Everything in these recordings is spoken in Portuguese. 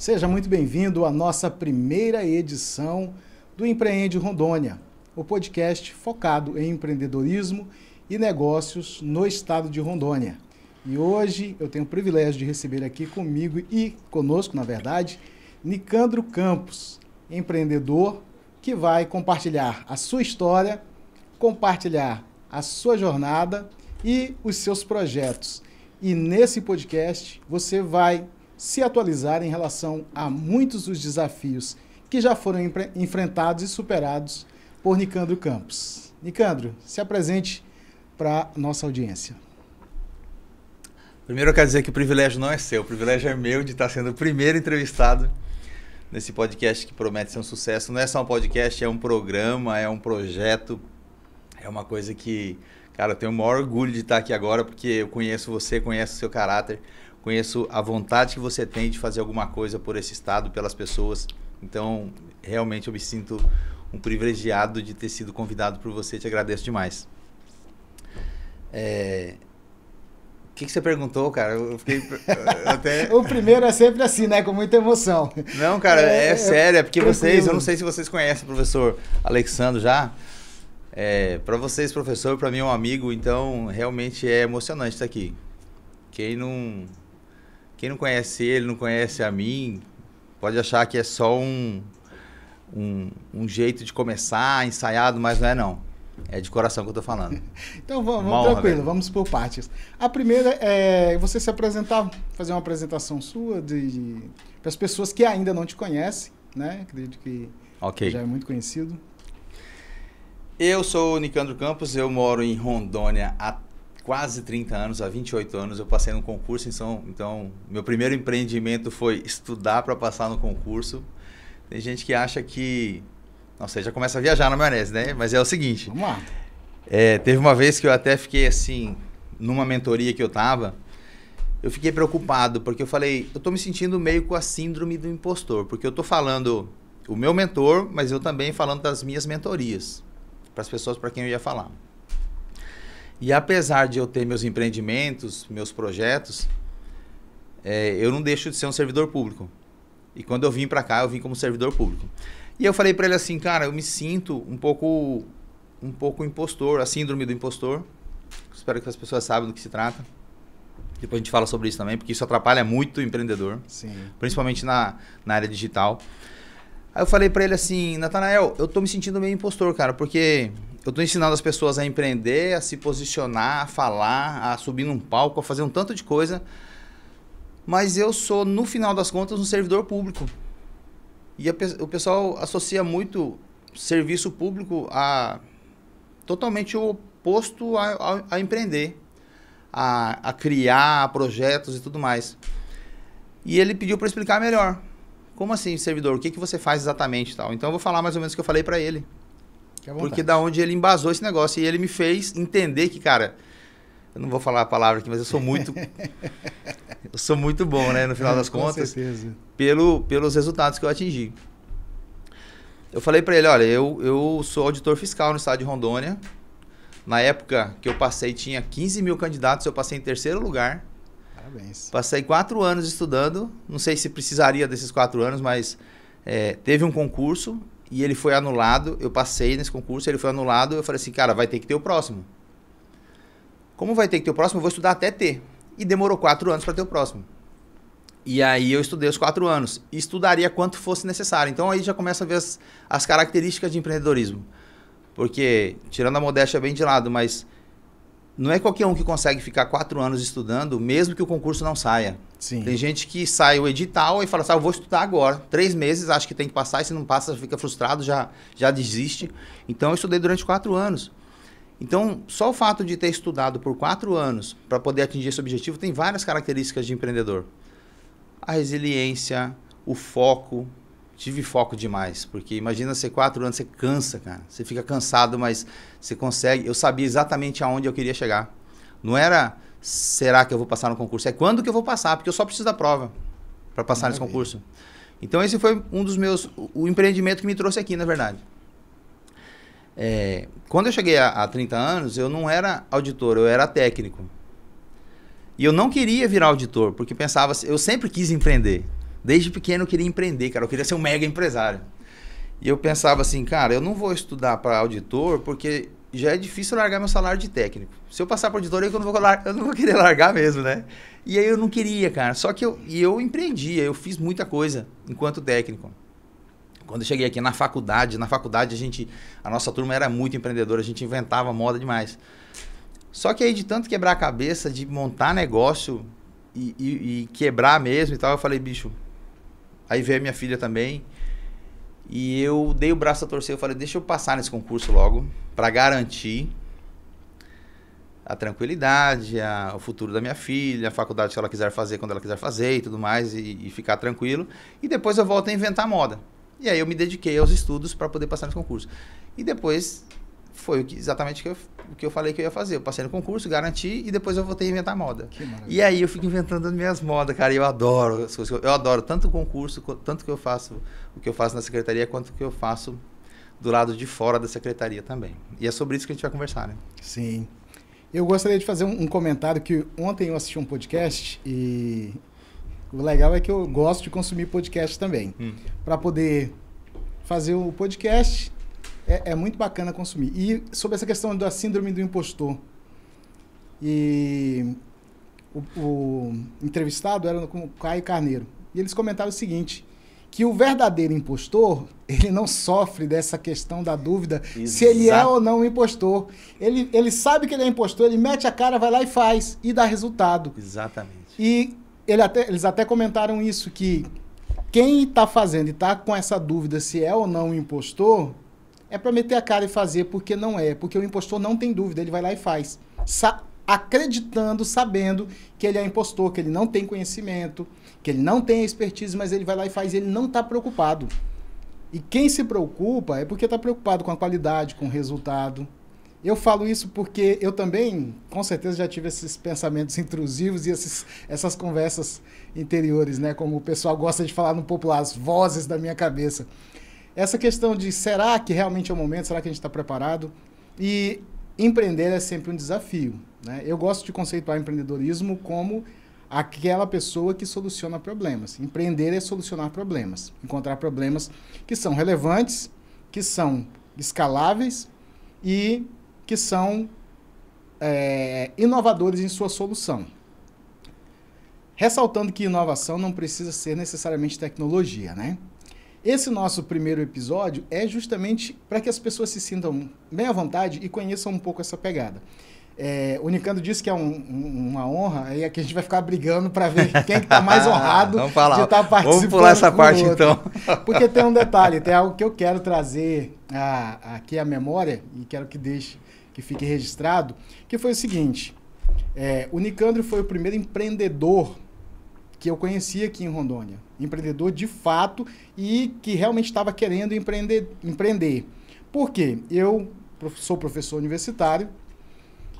Seja muito bem-vindo à nossa primeira edição do Empreende Rondônia, o podcast focado em empreendedorismo e negócios no estado de Rondônia. E hoje eu tenho o privilégio de receber aqui comigo e conosco, na verdade, Nicandro Campos, empreendedor que vai compartilhar a sua história, compartilhar a sua jornada e os seus projetos. E nesse podcast você vai se atualizar em relação a muitos dos desafios que já foram enfrentados e superados por Nicandro Campos. Nicandro, se apresente para a nossa audiência. Primeiro eu quero dizer que o privilégio não é seu, o privilégio é meu de estar sendo o primeiro entrevistado nesse podcast que promete ser um sucesso. Não é só um podcast, é um programa, é um projeto, é uma coisa que, cara, eu tenho o maior orgulho de estar aqui agora porque eu conheço você, conheço o seu caráter, conheço a vontade que você tem de fazer alguma coisa por esse estado, pelas pessoas. Então, realmente eu me sinto um privilegiado de ter sido convidado por você. Te agradeço demais. O que você perguntou, cara? Eu fiquei até... O primeiro é sempre assim, né? Com muita emoção. Não, cara, é sério. É porque tranquilo. eu não sei se vocês conhecem o professor Alexandro já. Para vocês, professor, para mim é um amigo, então realmente é emocionante estar aqui. Quem não conhece ele, não conhece a mim, pode achar que é só um jeito de começar, ensaiado, mas não é não. É de coração que eu tô falando. Então vamos tranquilo, vamos por partes. A primeira é você se apresentar, fazer uma apresentação sua para as pessoas que ainda não te conhecem, né? Acredito que já é muito conhecido. Eu sou o Nicandro Campos, eu moro em Rondônia há quase 30 anos, há 28 anos. Eu passei no concurso, então meu primeiro empreendimento foi estudar para passar no concurso. Tem gente que acha que... Nossa, você já começa a viajar na maionese, né? Mas é o seguinte. Vamos lá. Teve uma vez que eu até fiquei assim, numa mentoria que eu tava, eu fiquei preocupado, porque eu falei, eu tô me sentindo meio com a síndrome do impostor, porque eu tô falando o meu mentor, mas eu também falando das minhas mentorias, para as pessoas para quem eu ia falar. E apesar de eu ter meus empreendimentos, meus projetos, eu não deixo de ser um servidor público. E quando eu vim para cá, eu vim como servidor público. E eu falei para ele assim, cara, eu me sinto um pouco impostor, a síndrome do impostor. Espero que as pessoas saibam do que se trata. Depois a gente fala sobre isso também, porque isso atrapalha muito o empreendedor. Sim. Principalmente na área digital. Aí eu falei para ele assim, Natanael, eu tô me sentindo meio impostor, cara, porque eu tô ensinando as pessoas a empreender, a se posicionar, a falar, a subir num palco, a fazer um tanto de coisa. Mas eu sou, no final das contas, um servidor público. E o pessoal associa muito serviço público a totalmente o oposto a empreender, a criar projetos e tudo mais. E ele pediu para explicar melhor. Como assim, servidor? O que você faz exatamente? Tal? Então eu vou falar mais ou menos o que eu falei para ele. Porque da onde ele embasou esse negócio. E ele me fez entender que, cara, eu não vou falar a palavra aqui, mas eu sou muito... eu sou muito bom, né? No final das contas. Com certeza. Pelos resultados que eu atingi. Eu falei para ele, olha, eu sou auditor fiscal no estado de Rondônia. Na época que eu passei, tinha 15 mil candidatos, eu passei em terceiro lugar. Parabéns. Passei 4 anos estudando, não sei se precisaria desses 4 anos, mas teve um concurso e ele foi anulado. Eu passei nesse concurso, ele foi anulado, eu falei assim, cara, vai ter que ter o próximo. Como vai ter que ter o próximo, eu vou estudar até ter. E demorou 4 anos para ter o próximo. E aí eu estudei os 4 anos. E estudaria quanto fosse necessário. Então aí já começa a ver as características de empreendedorismo. Porque, tirando a modéstia bem de lado, mas não é qualquer um que consegue ficar 4 anos estudando, mesmo que o concurso não saia. Sim. Tem gente que sai o edital e fala assim, eu vou estudar agora. 3 meses, acha que tem que passar, e se não passa, fica frustrado, já desiste. Então eu estudei durante 4 anos. Então, só o fato de ter estudado por 4 anos para poder atingir esse objetivo tem várias características de empreendedor. A resiliência, o foco. Tive foco demais, porque imagina você 4 anos, você cansa, cara. Você fica cansado, mas você consegue. Eu sabia exatamente aonde eu queria chegar. Não era, será que eu vou passar no concurso? É quando que eu vou passar, porque eu só preciso da prova para passar nesse concurso. Então, esse foi um dos meus... O empreendimento que me trouxe aqui, na verdade. Quando eu cheguei a 30 anos, eu não era auditor, eu era técnico. E eu não queria virar auditor, porque pensava, eu sempre quis empreender. Desde pequeno eu queria empreender, cara. Eu queria ser um mega empresário. E eu pensava assim, cara, eu não vou estudar para auditor porque já é difícil largar meu salário de técnico. Se eu passar para auditor, eu não vou querer largar mesmo, né? E aí eu não queria, cara. Só que eu empreendia, eu fiz muita coisa enquanto técnico. Quando eu cheguei aqui na faculdade a nossa turma era muito empreendedora, a gente inventava moda demais. Só que aí de tanto quebrar a cabeça, de montar negócio e quebrar mesmo e tal, eu falei, bicho... Aí veio a minha filha também e eu dei o braço a torcer, eu falei, deixa eu passar nesse concurso logo para garantir a tranquilidade, o futuro da minha filha, a faculdade que ela quiser fazer quando ela quiser fazer e tudo mais e ficar tranquilo. E depois eu volto a inventar moda. E aí eu me dediquei aos estudos para poder passar nesse concurso. E depois foi exatamente o que eu falei que eu ia fazer. Eu passei no concurso, garanti e depois eu voltei a inventar moda. E aí eu fico inventando as minhas modas, cara. E eu adoro as coisas. Eu adoro tanto o concurso, tanto que eu faço o que eu faço na secretaria, quanto o que eu faço do lado de fora da secretaria também. E é sobre isso que a gente vai conversar, né? Sim. Eu gostaria de fazer um comentário que ontem eu assisti um podcast e o legal é que eu gosto de consumir podcast também. Para poder fazer o podcast, é muito bacana consumir. E sobre essa questão da síndrome do impostor. E o entrevistado era com o Caio Carneiro. E eles comentaram o seguinte, que o verdadeiro impostor, ele não sofre dessa questão da dúvida se ele é ou não um impostor. Ele sabe que ele é impostor, ele mete a cara, vai lá e faz, e dá resultado. Exatamente. E eles até comentaram isso, que quem está fazendo e está com essa dúvida se é ou não um impostor, é para meter a cara e fazer, porque não é. Porque o impostor não tem dúvida, ele vai lá e faz. Acreditando, sabendo que ele é impostor, que ele não tem conhecimento, que ele não tem expertise, mas ele vai lá e faz, ele não está preocupado. E quem se preocupa é porque está preocupado com a qualidade, com o resultado. Eu falo isso porque eu também, com certeza, já tive esses pensamentos intrusivos e essas conversas interiores, né? Como o pessoal gosta de falar no popular, as vozes da minha cabeça. Essa questão de será que realmente é o momento, será que a gente está preparado? E empreender é sempre um desafio, né? Eu gosto de conceituar empreendedorismo como aquela pessoa que soluciona problemas. Empreender é solucionar problemas, encontrar problemas que são relevantes, que são escaláveis e que são inovadores em sua solução. Ressaltando que inovação não precisa ser necessariamente tecnologia, né? Esse nosso primeiro episódio é justamente para que as pessoas se sintam bem à vontade e conheçam um pouco essa pegada. O Nicandro disse que é uma honra, aí aqui a gente vai ficar brigando para ver quem que está mais honrado de estar participando. Vamos pular essa parte então. Porque tem um detalhe, tem algo que eu quero trazer aqui à memória e quero que fique registrado, que foi o seguinte, o Nicandro foi o primeiro empreendedor que eu conheci aqui em Rondônia, empreendedor de fato e que realmente estava querendo empreender. Por quê? Eu sou professor universitário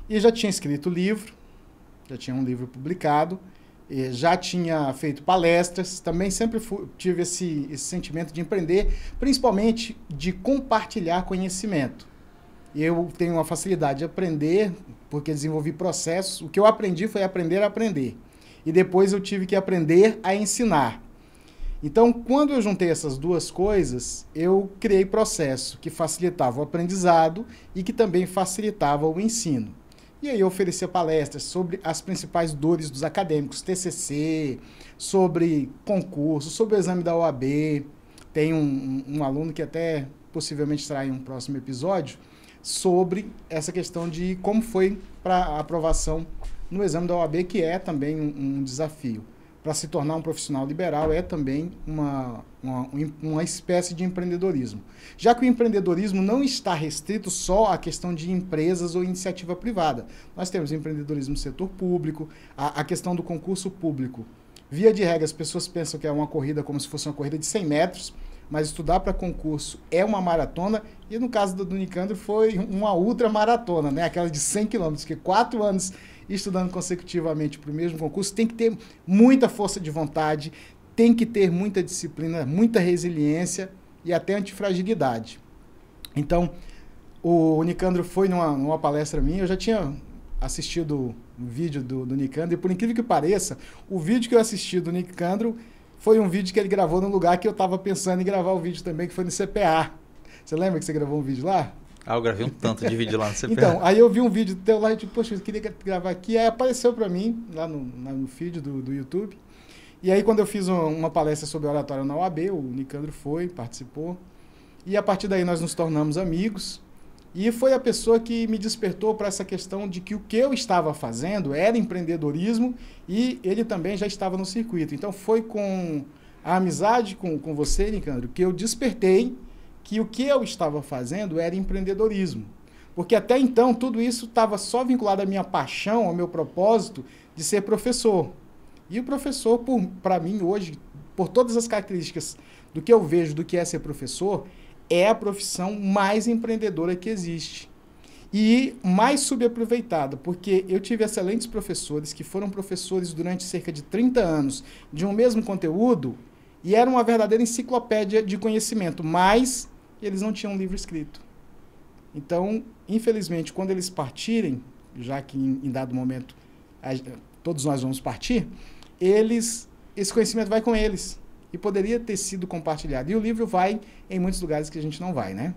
e já tinha escrito livro, já tinha um livro publicado, já tinha feito palestras, também sempre tive esse sentimento de empreender, principalmente de compartilhar conhecimento. Eu tenho uma facilidade de aprender, porque desenvolvi processos. O que eu aprendi foi aprender a aprender. E depois eu tive que aprender a ensinar. Então, quando eu juntei essas duas coisas, eu criei processo que facilitava o aprendizado e que também facilitava o ensino. E aí eu oferecia palestras sobre as principais dores dos acadêmicos, TCC, sobre concurso, sobre o exame da OAB. Tem um aluno que até possivelmente estará em um próximo episódio, sobre essa questão de como foi para a aprovação no exame da OAB, que é também um desafio. Para se tornar um profissional liberal é também uma espécie de empreendedorismo. Já que o empreendedorismo não está restrito só à questão de empresas ou iniciativa privada. Nós temos empreendedorismo no setor público, a questão do concurso público. Via de regra, as pessoas pensam que é uma corrida como se fosse uma corrida de 100 metros, mas estudar para concurso é uma maratona, e no caso do Nicandro foi uma ultramaratona, né? Aquela de 100 quilômetros, que 4 anos estudando consecutivamente para o mesmo concurso, tem que ter muita força de vontade, tem que ter muita disciplina, muita resiliência e até antifragilidade. Então, o Nicandro foi numa palestra minha, eu já tinha assistido um vídeo do Nicandro, e por incrível que pareça, o vídeo que eu assisti do Nicandro foi um vídeo que ele gravou num lugar que eu estava pensando em gravar o vídeo também, que foi no CPA. Você lembra que você gravou um vídeo lá? Ah, eu gravei um tanto de vídeo lá no CPA. Então, aí eu vi um vídeo teu lá e tipo, poxa, eu queria gravar aqui. Aí apareceu para mim, lá no feed do YouTube. E aí quando eu fiz uma palestra sobre oratória na UAB, o Nicandro foi, participou. E a partir daí nós nos tornamos amigos. E foi a pessoa que me despertou para essa questão de que o que eu estava fazendo era empreendedorismo e ele também já estava no circuito. Então foi com a amizade com você, Nicandro, que eu despertei que o que eu estava fazendo era empreendedorismo. Porque até então tudo isso estava só vinculado à minha paixão, ao meu propósito de ser professor. E o professor, para mim hoje, por todas as características do que eu vejo do que é ser professor, é a profissão mais empreendedora que existe. E mais subaproveitada, porque eu tive excelentes professores que foram professores durante cerca de 30 anos de um mesmo conteúdo e era uma verdadeira enciclopédia de conhecimento, mas eles não tinham um livro escrito. Então, infelizmente, quando eles partirem, já que em dado momento todos nós vamos partir, esse conhecimento vai com eles e poderia ter sido compartilhado. E o livro vai em muitos lugares que a gente não vai, né?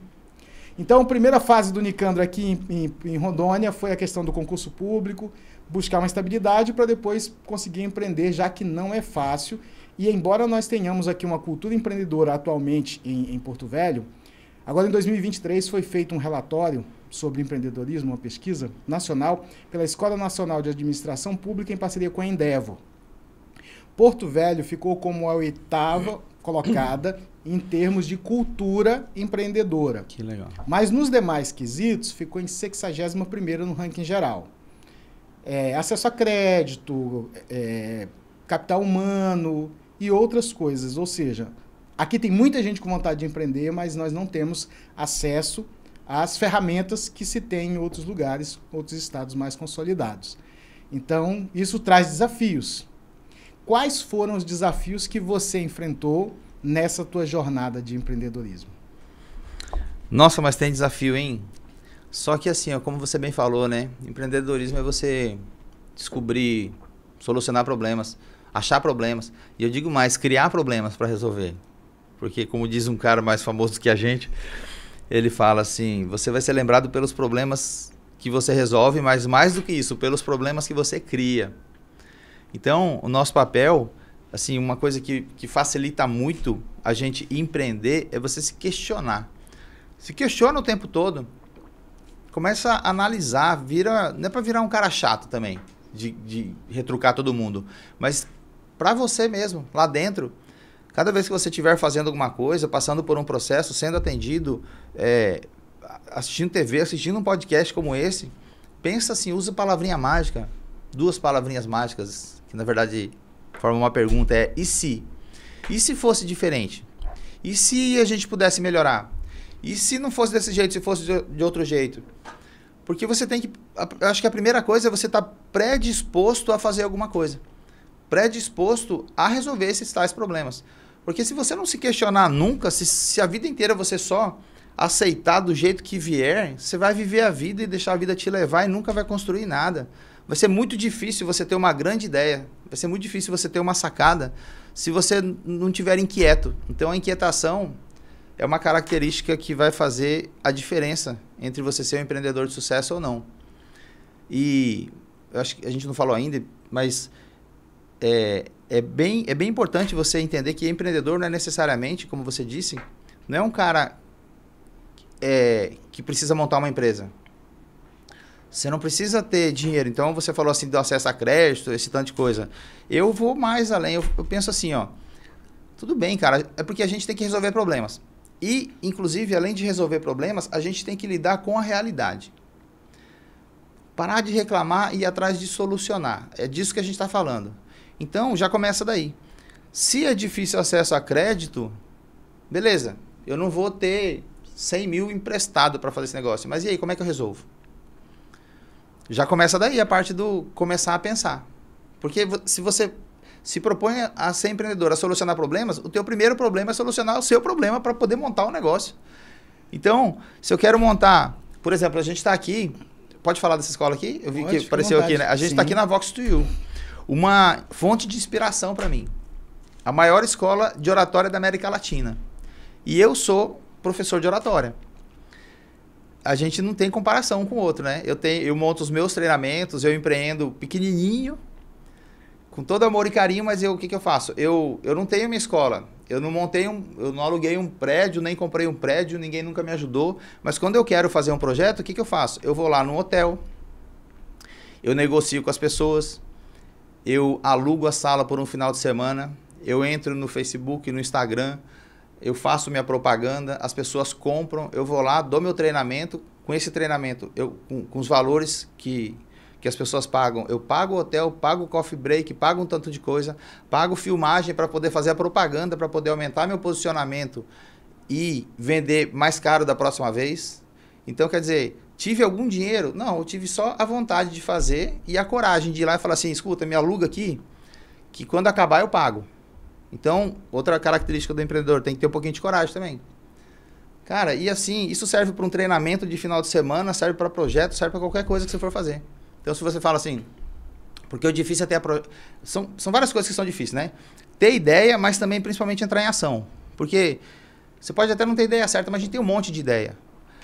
Então, a primeira fase do Nicandro aqui em Rondônia foi a questão do concurso público, buscar uma estabilidade para depois conseguir empreender, já que não é fácil. E embora nós tenhamos aqui uma cultura empreendedora atualmente em Porto Velho, agora em 2023 foi feito um relatório sobre empreendedorismo, uma pesquisa nacional, pela Escola Nacional de Administração Pública em parceria com a Endeavor. Porto Velho ficou como a 8ª colocada em termos de cultura empreendedora. Que legal. Mas nos demais quesitos ficou em 61ª no ranking geral. Acesso a crédito, capital humano e outras coisas. Ou seja, aqui tem muita gente com vontade de empreender, mas nós não temos acesso às ferramentas que se tem em outros lugares, outros estados mais consolidados. Então, isso traz desafios. Quais foram os desafios que você enfrentou nessa tua jornada de empreendedorismo? Nossa, mas tem desafio, hein? Só que assim, ó, como você bem falou, né? Empreendedorismo é você descobrir, solucionar problemas, achar problemas. E eu digo mais, criar problemas para resolver. Porque como diz um cara mais famoso que a gente, ele fala assim, você vai ser lembrado pelos problemas que você resolve, mas mais do que isso, pelos problemas que você cria. Então, o nosso papel, assim, uma coisa que facilita muito a gente empreender é você se questionar. Se questiona o tempo todo. Começa a analisar, não é para virar um cara chato também, de retrucar todo mundo, mas para você mesmo, lá dentro. Cada vez que você estiver fazendo alguma coisa, passando por um processo, sendo atendido, assistindo TV, assistindo um podcast como esse, pensa assim, usa palavrinha mágica, 2 palavrinhas mágicas, que na verdade formam uma pergunta, e se? E se fosse diferente? E se a gente pudesse melhorar? E se não fosse desse jeito, se fosse de outro jeito? Porque você tem que... Eu acho que a primeira coisa é você estar predisposto a fazer alguma coisa. Predisposto a resolver esses tais problemas. Porque se você não se questionar nunca, se a vida inteira você só aceitar do jeito que vier, você vai viver a vida e deixar a vida te levar e nunca vai construir nada. Vai ser muito difícil você ter uma grande ideia. Vai ser muito difícil você ter uma sacada se você não tiver inquieto. Então, a inquietação é uma característica que vai fazer a diferença entre você ser um empreendedor de sucesso ou não. E eu acho que a gente não falou ainda, mas é bem importante você entender que empreendedor não é necessariamente, como você disse, não é um cara que precisa montar uma empresa. Você não precisa ter dinheiro. Então, você falou assim do acesso a crédito, esse tanto de coisa. Eu vou mais além. Eu penso assim, ó. Tudo bem, cara. É porque a gente tem que resolver problemas. E, inclusive, além de resolver problemas, a gente tem que lidar com a realidade. Parar de reclamar e ir atrás de solucionar. É disso que a gente está falando. Então, já começa daí. Se é difícil acesso a crédito, beleza. Eu não vou ter 100 mil emprestado para fazer esse negócio. Mas e aí, como é que eu resolvo? Já começa daí a parte do começar a pensar. Porque se você se propõe a ser empreendedor, a solucionar problemas, o teu primeiro problema é solucionar o seu problema para poder montar um negócio. Então, se eu quero montar... Por exemplo, a gente está aqui... Pode falar dessa escola aqui? Eu vi que apareceu aqui, né? A gente está aqui na Vox to You. Uma fonte de inspiração para mim. a maior escola de oratória da América Latina. E eu sou professor de oratória. A gente não tem comparação um com o outro, né? Eu monto os meus treinamentos, eu empreendo pequenininho, com todo amor e carinho, mas o que eu faço? Eu não tenho minha escola, eu não aluguei um prédio, nem comprei um prédio, ninguém nunca me ajudou, mas quando eu quero fazer um projeto, o que eu faço? Eu vou lá num hotel, eu negocio com as pessoas, eu alugo a sala por um final de semana, eu entro no Facebook, no Instagram, eu faço minha propaganda, as pessoas compram, eu vou lá, dou meu treinamento, com esse treinamento, com os valores que as pessoas pagam, eu pago o hotel, pago o coffee break, pago um tanto de coisa, pago filmagem para poder fazer a propaganda, para poder aumentar meu posicionamento e vender mais caro da próxima vez. Então, quer dizer, tive algum dinheiro? Não, eu tive só a vontade de fazer e a coragem de ir lá e falar assim, escuta, me aluga aqui, que quando acabar eu pago. Então, outra característica do empreendedor, tem que ter um pouquinho de coragem também. Cara, e assim, isso serve para um treinamento de final de semana, serve para projeto, serve para qualquer coisa que você for fazer. Então, se você fala assim, porque o difícil é ter são várias coisas que são difíceis, né? Ter ideia, mas também principalmente entrar em ação. Porque você pode até não ter ideia certa, mas a gente tem um monte de ideia.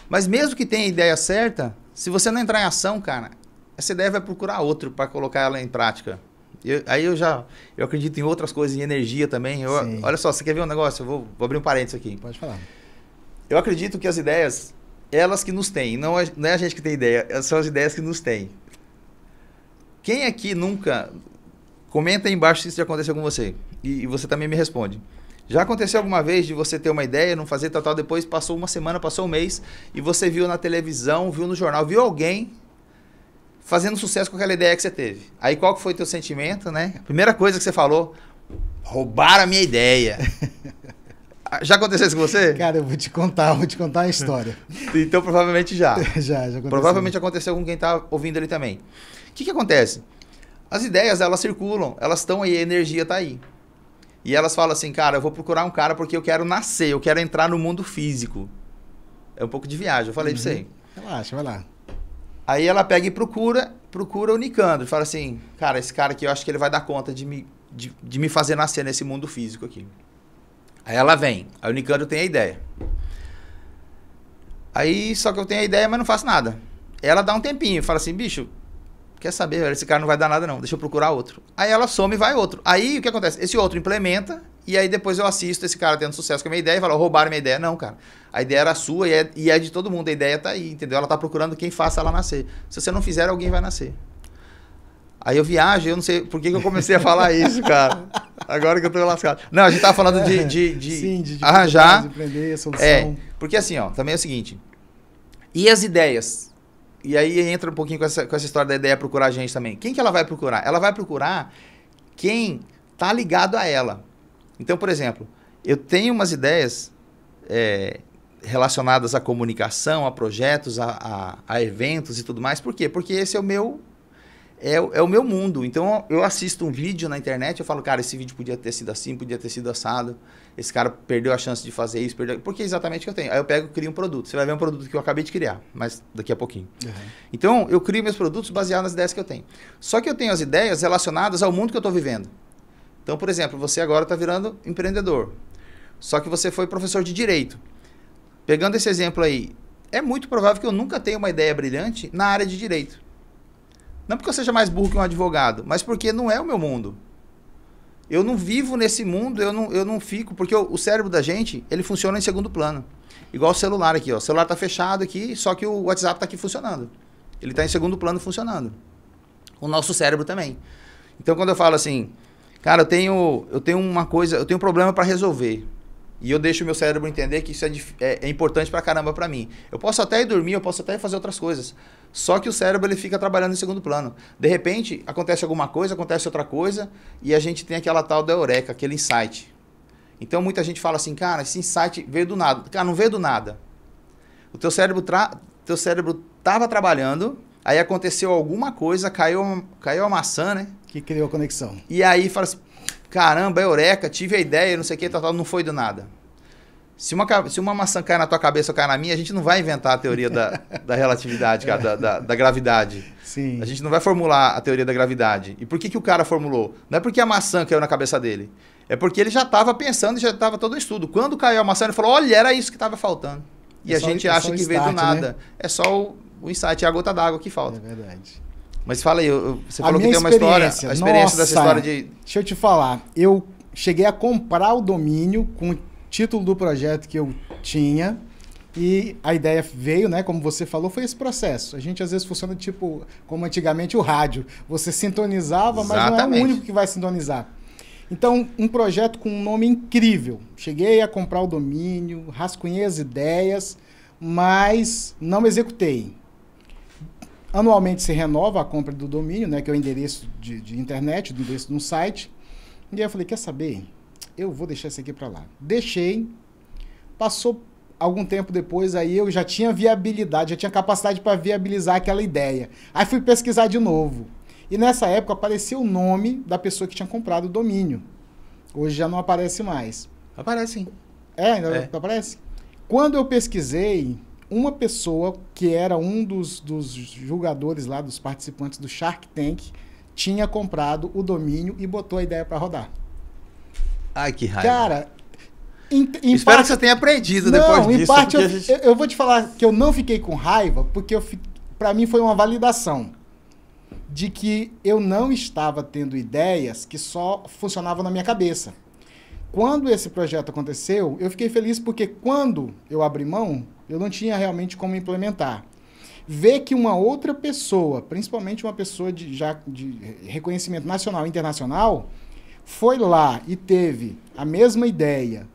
Mas mesmo que tenha ideia certa, se você não entrar em ação, cara, essa ideia vai procurar outro para colocar ela em prática. Eu acredito em outras coisas, em energia também. Olha só, você quer ver um negócio? Eu vou abrir um parênteses aqui. Pode falar. Eu acredito que as ideias, elas que nos têm, não é a gente que tem ideia, são as ideias que nos têm. Quem aqui nunca... Comenta aí embaixo se isso já aconteceu com você. E você também me responde. Já aconteceu alguma vez de você ter uma ideia, não fazer tal, depois passou uma semana, passou um mês, e você viu na televisão, viu no jornal, viu alguém fazendo sucesso com aquela ideia que você teve. Aí qual que foi o teu sentimento, né? A primeira coisa que você falou, roubaram a minha ideia. Já aconteceu isso com você? Cara, eu vou te contar a história. Então provavelmente já. Já aconteceu. Provavelmente aconteceu com quem está ouvindo ali também. O que acontece? As ideias, elas circulam, elas estão aí, a energia está aí. E elas falam assim, cara, eu vou procurar um cara porque eu quero nascer, eu quero entrar no mundo físico. É um pouco de viagem, eu falei pra você. Relaxa, vai lá. Aí ela pega e procura o Nicandro. Fala assim, cara, esse cara aqui eu acho que ele vai dar conta de me fazer nascer nesse mundo físico aqui. Aí ela vem, aí o Nicandro tem a ideia. Aí só que eu tenho a ideia, mas não faço nada. Ela dá um tempinho, fala assim, bicho, quer saber, velho, esse cara não vai dar nada não, deixa eu procurar outro. Aí ela some e vai outro. Aí o que acontece? Esse outro implementa e aí depois eu assisto esse cara tendo sucesso com a minha ideia e falo, roubaram minha ideia. Não, cara, a ideia era sua e é de todo mundo, a ideia tá aí, entendeu? Ela tá procurando quem faça ela nascer. Se você não fizer, alguém vai nascer. Aí eu viajo, eu não sei por que eu comecei a falar isso, cara. Agora que eu tô lascado. Não, a gente tava falando de arranjar. De aprender a solução. Porque assim, ó, também é o seguinte. E as ideias? E aí entra um pouquinho com essa história da ideia procurar a gente também. Quem que ela vai procurar? Ela vai procurar quem tá ligado a ela. Então, por exemplo, eu tenho umas ideias relacionadas à comunicação, a projetos, a eventos e tudo mais. Por quê? Porque esse é o meu mundo. Então, eu assisto um vídeo na internet, eu falo, cara, esse vídeo podia ter sido assim, podia ter sido assado. Esse cara perdeu a chance de fazer isso, porque é exatamente o que eu tenho. Aí eu pego e crio um produto. Você vai ver um produto que eu acabei de criar, mas daqui a pouquinho. Uhum. Então, eu crio meus produtos baseados nas ideias que eu tenho. Só que eu tenho as ideias relacionadas ao mundo que eu estou vivendo. Então, por exemplo, você agora está virando empreendedor. Só que você foi professor de direito. Pegando esse exemplo aí, é muito provável que eu nunca tenha uma ideia brilhante na área de direito. Não porque eu seja mais burro que um advogado, mas porque não é o meu mundo. Eu não vivo nesse mundo, eu não fico... Porque o cérebro da gente, ele funciona em segundo plano. Igual o celular aqui, ó. O celular está fechado aqui, só que o WhatsApp está aqui funcionando. Ele está em segundo plano funcionando. O nosso cérebro também. Então, quando eu falo assim, cara, eu tenho uma coisa, eu tenho um problema para resolver. E eu deixo o meu cérebro entender que isso é importante pra caramba pra mim. Eu posso até ir dormir, eu posso até fazer outras coisas. Só que o cérebro ele fica trabalhando em segundo plano. De repente, acontece alguma coisa, acontece outra coisa, e a gente tem aquela tal da eureka, aquele insight. Então, muita gente fala assim, cara, esse insight veio do nada. Cara, não veio do nada. O teu cérebro estava trabalhando, aí aconteceu alguma coisa, caiu a maçã, né? Que criou a conexão. E aí fala assim, caramba, eureka, tive a ideia, não sei o que, não foi do nada. Se uma maçã cai na tua cabeça ou cai na minha, a gente não vai inventar a teoria da relatividade, cara, da gravidade. Sim. A gente não vai formular a teoria da gravidade. E por que o cara formulou? Não é porque a maçã caiu na cabeça dele. É porque ele já estava pensando, já estava todo o estudo. Quando caiu a maçã, ele falou, olha, era isso que estava faltando. E a gente acha que veio do nada. Né? É só o insight, é a gota d'água que falta. É verdade. Mas fala aí, você falou que tem uma história, a experiência dessa história de... Deixa eu te falar, eu cheguei a comprar o domínio com o título do projeto que eu tinha e a ideia veio, né, como você falou, foi esse processo. A gente às vezes funciona tipo, como antigamente o rádio, você sintonizava, mas não é o único que vai sintonizar. Então, um projeto com um nome incrível. Cheguei a comprar o domínio, rascunhei as ideias, mas não executei. Anualmente se renova a compra do domínio, né, que é o endereço de internet, do endereço de um site. E aí eu falei, quer saber? Eu vou deixar isso aqui para lá. Deixei, passou algum tempo depois, aí eu já tinha viabilidade, já tinha capacidade para viabilizar aquela ideia. Aí fui pesquisar de novo. E nessa época apareceu o nome da pessoa que tinha comprado o domínio. Hoje já não aparece mais. Aparece sim. Ainda aparece? Quando eu pesquisei, uma pessoa que era um dos julgadores lá, dos participantes do Shark Tank, tinha comprado o domínio e botou a ideia para rodar. Ai, que raiva. Cara, espero que você tenha aprendido depois disso. Em parte eu vou te falar que eu não fiquei com raiva, porque para mim foi uma validação de que eu não estava tendo ideias que só funcionavam na minha cabeça. Quando esse projeto aconteceu, eu fiquei feliz porque quando eu abri mão, eu não tinha realmente como implementar. Ver que uma outra pessoa, principalmente uma pessoa de reconhecimento nacional e internacional, foi lá e teve a mesma ideia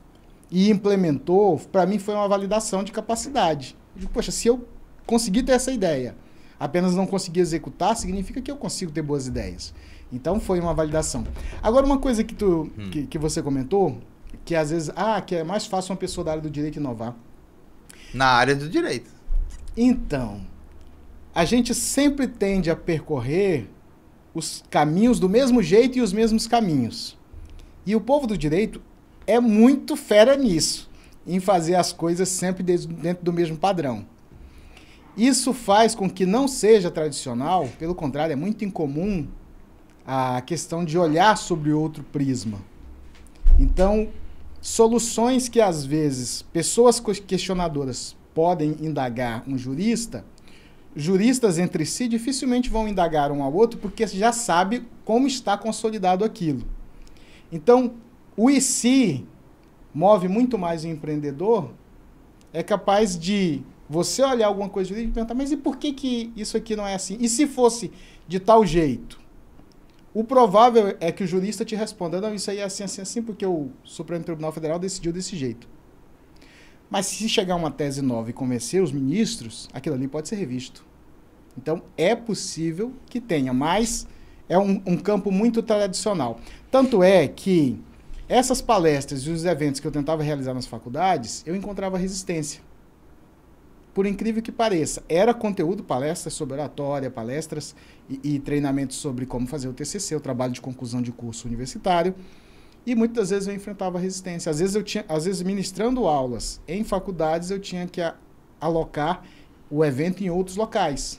e implementou, para mim foi uma validação de capacidade. Eu digo, poxa, se eu conseguir ter essa ideia, apenas não conseguir executar, significa que eu consigo ter boas ideias. Então foi uma validação. Agora, uma coisa que você comentou, que às vezes, que é mais fácil uma pessoa da área do direito inovar. Na área do direito. Então, a gente sempre tende a percorrer os caminhos do mesmo jeito e os mesmos caminhos. E o povo do direito é muito fera nisso, em fazer as coisas sempre dentro do mesmo padrão. Isso faz com que não seja tradicional, pelo contrário, é muito incomum a questão de olhar sobre outro prisma. Então, soluções que às vezes pessoas questionadoras podem indagar um jurista, juristas entre si dificilmente vão indagar um ao outro porque já sabe como está consolidado aquilo. Então, o e se move muito mais o empreendedor, é capaz de você olhar alguma coisa jurídica e perguntar, mas e por que isso aqui não é assim? E se fosse de tal jeito? O provável é que o jurista te responda, não, isso aí é assim, assim, assim, porque o Supremo Tribunal Federal decidiu desse jeito. Mas se chegar uma tese nova e convencer os ministros, aquilo ali pode ser revisto. Então, é possível que tenha, mas é um campo muito tradicional. Tanto é que essas palestras e os eventos que eu tentava realizar nas faculdades, eu encontrava resistência. Por incrível que pareça, era conteúdo, palestras sobre oratória, palestras e treinamentos sobre como fazer o TCC, o trabalho de conclusão de curso universitário, e muitas vezes eu enfrentava resistência. Às vezes ministrando aulas em faculdades, eu tinha que alocar o evento em outros locais.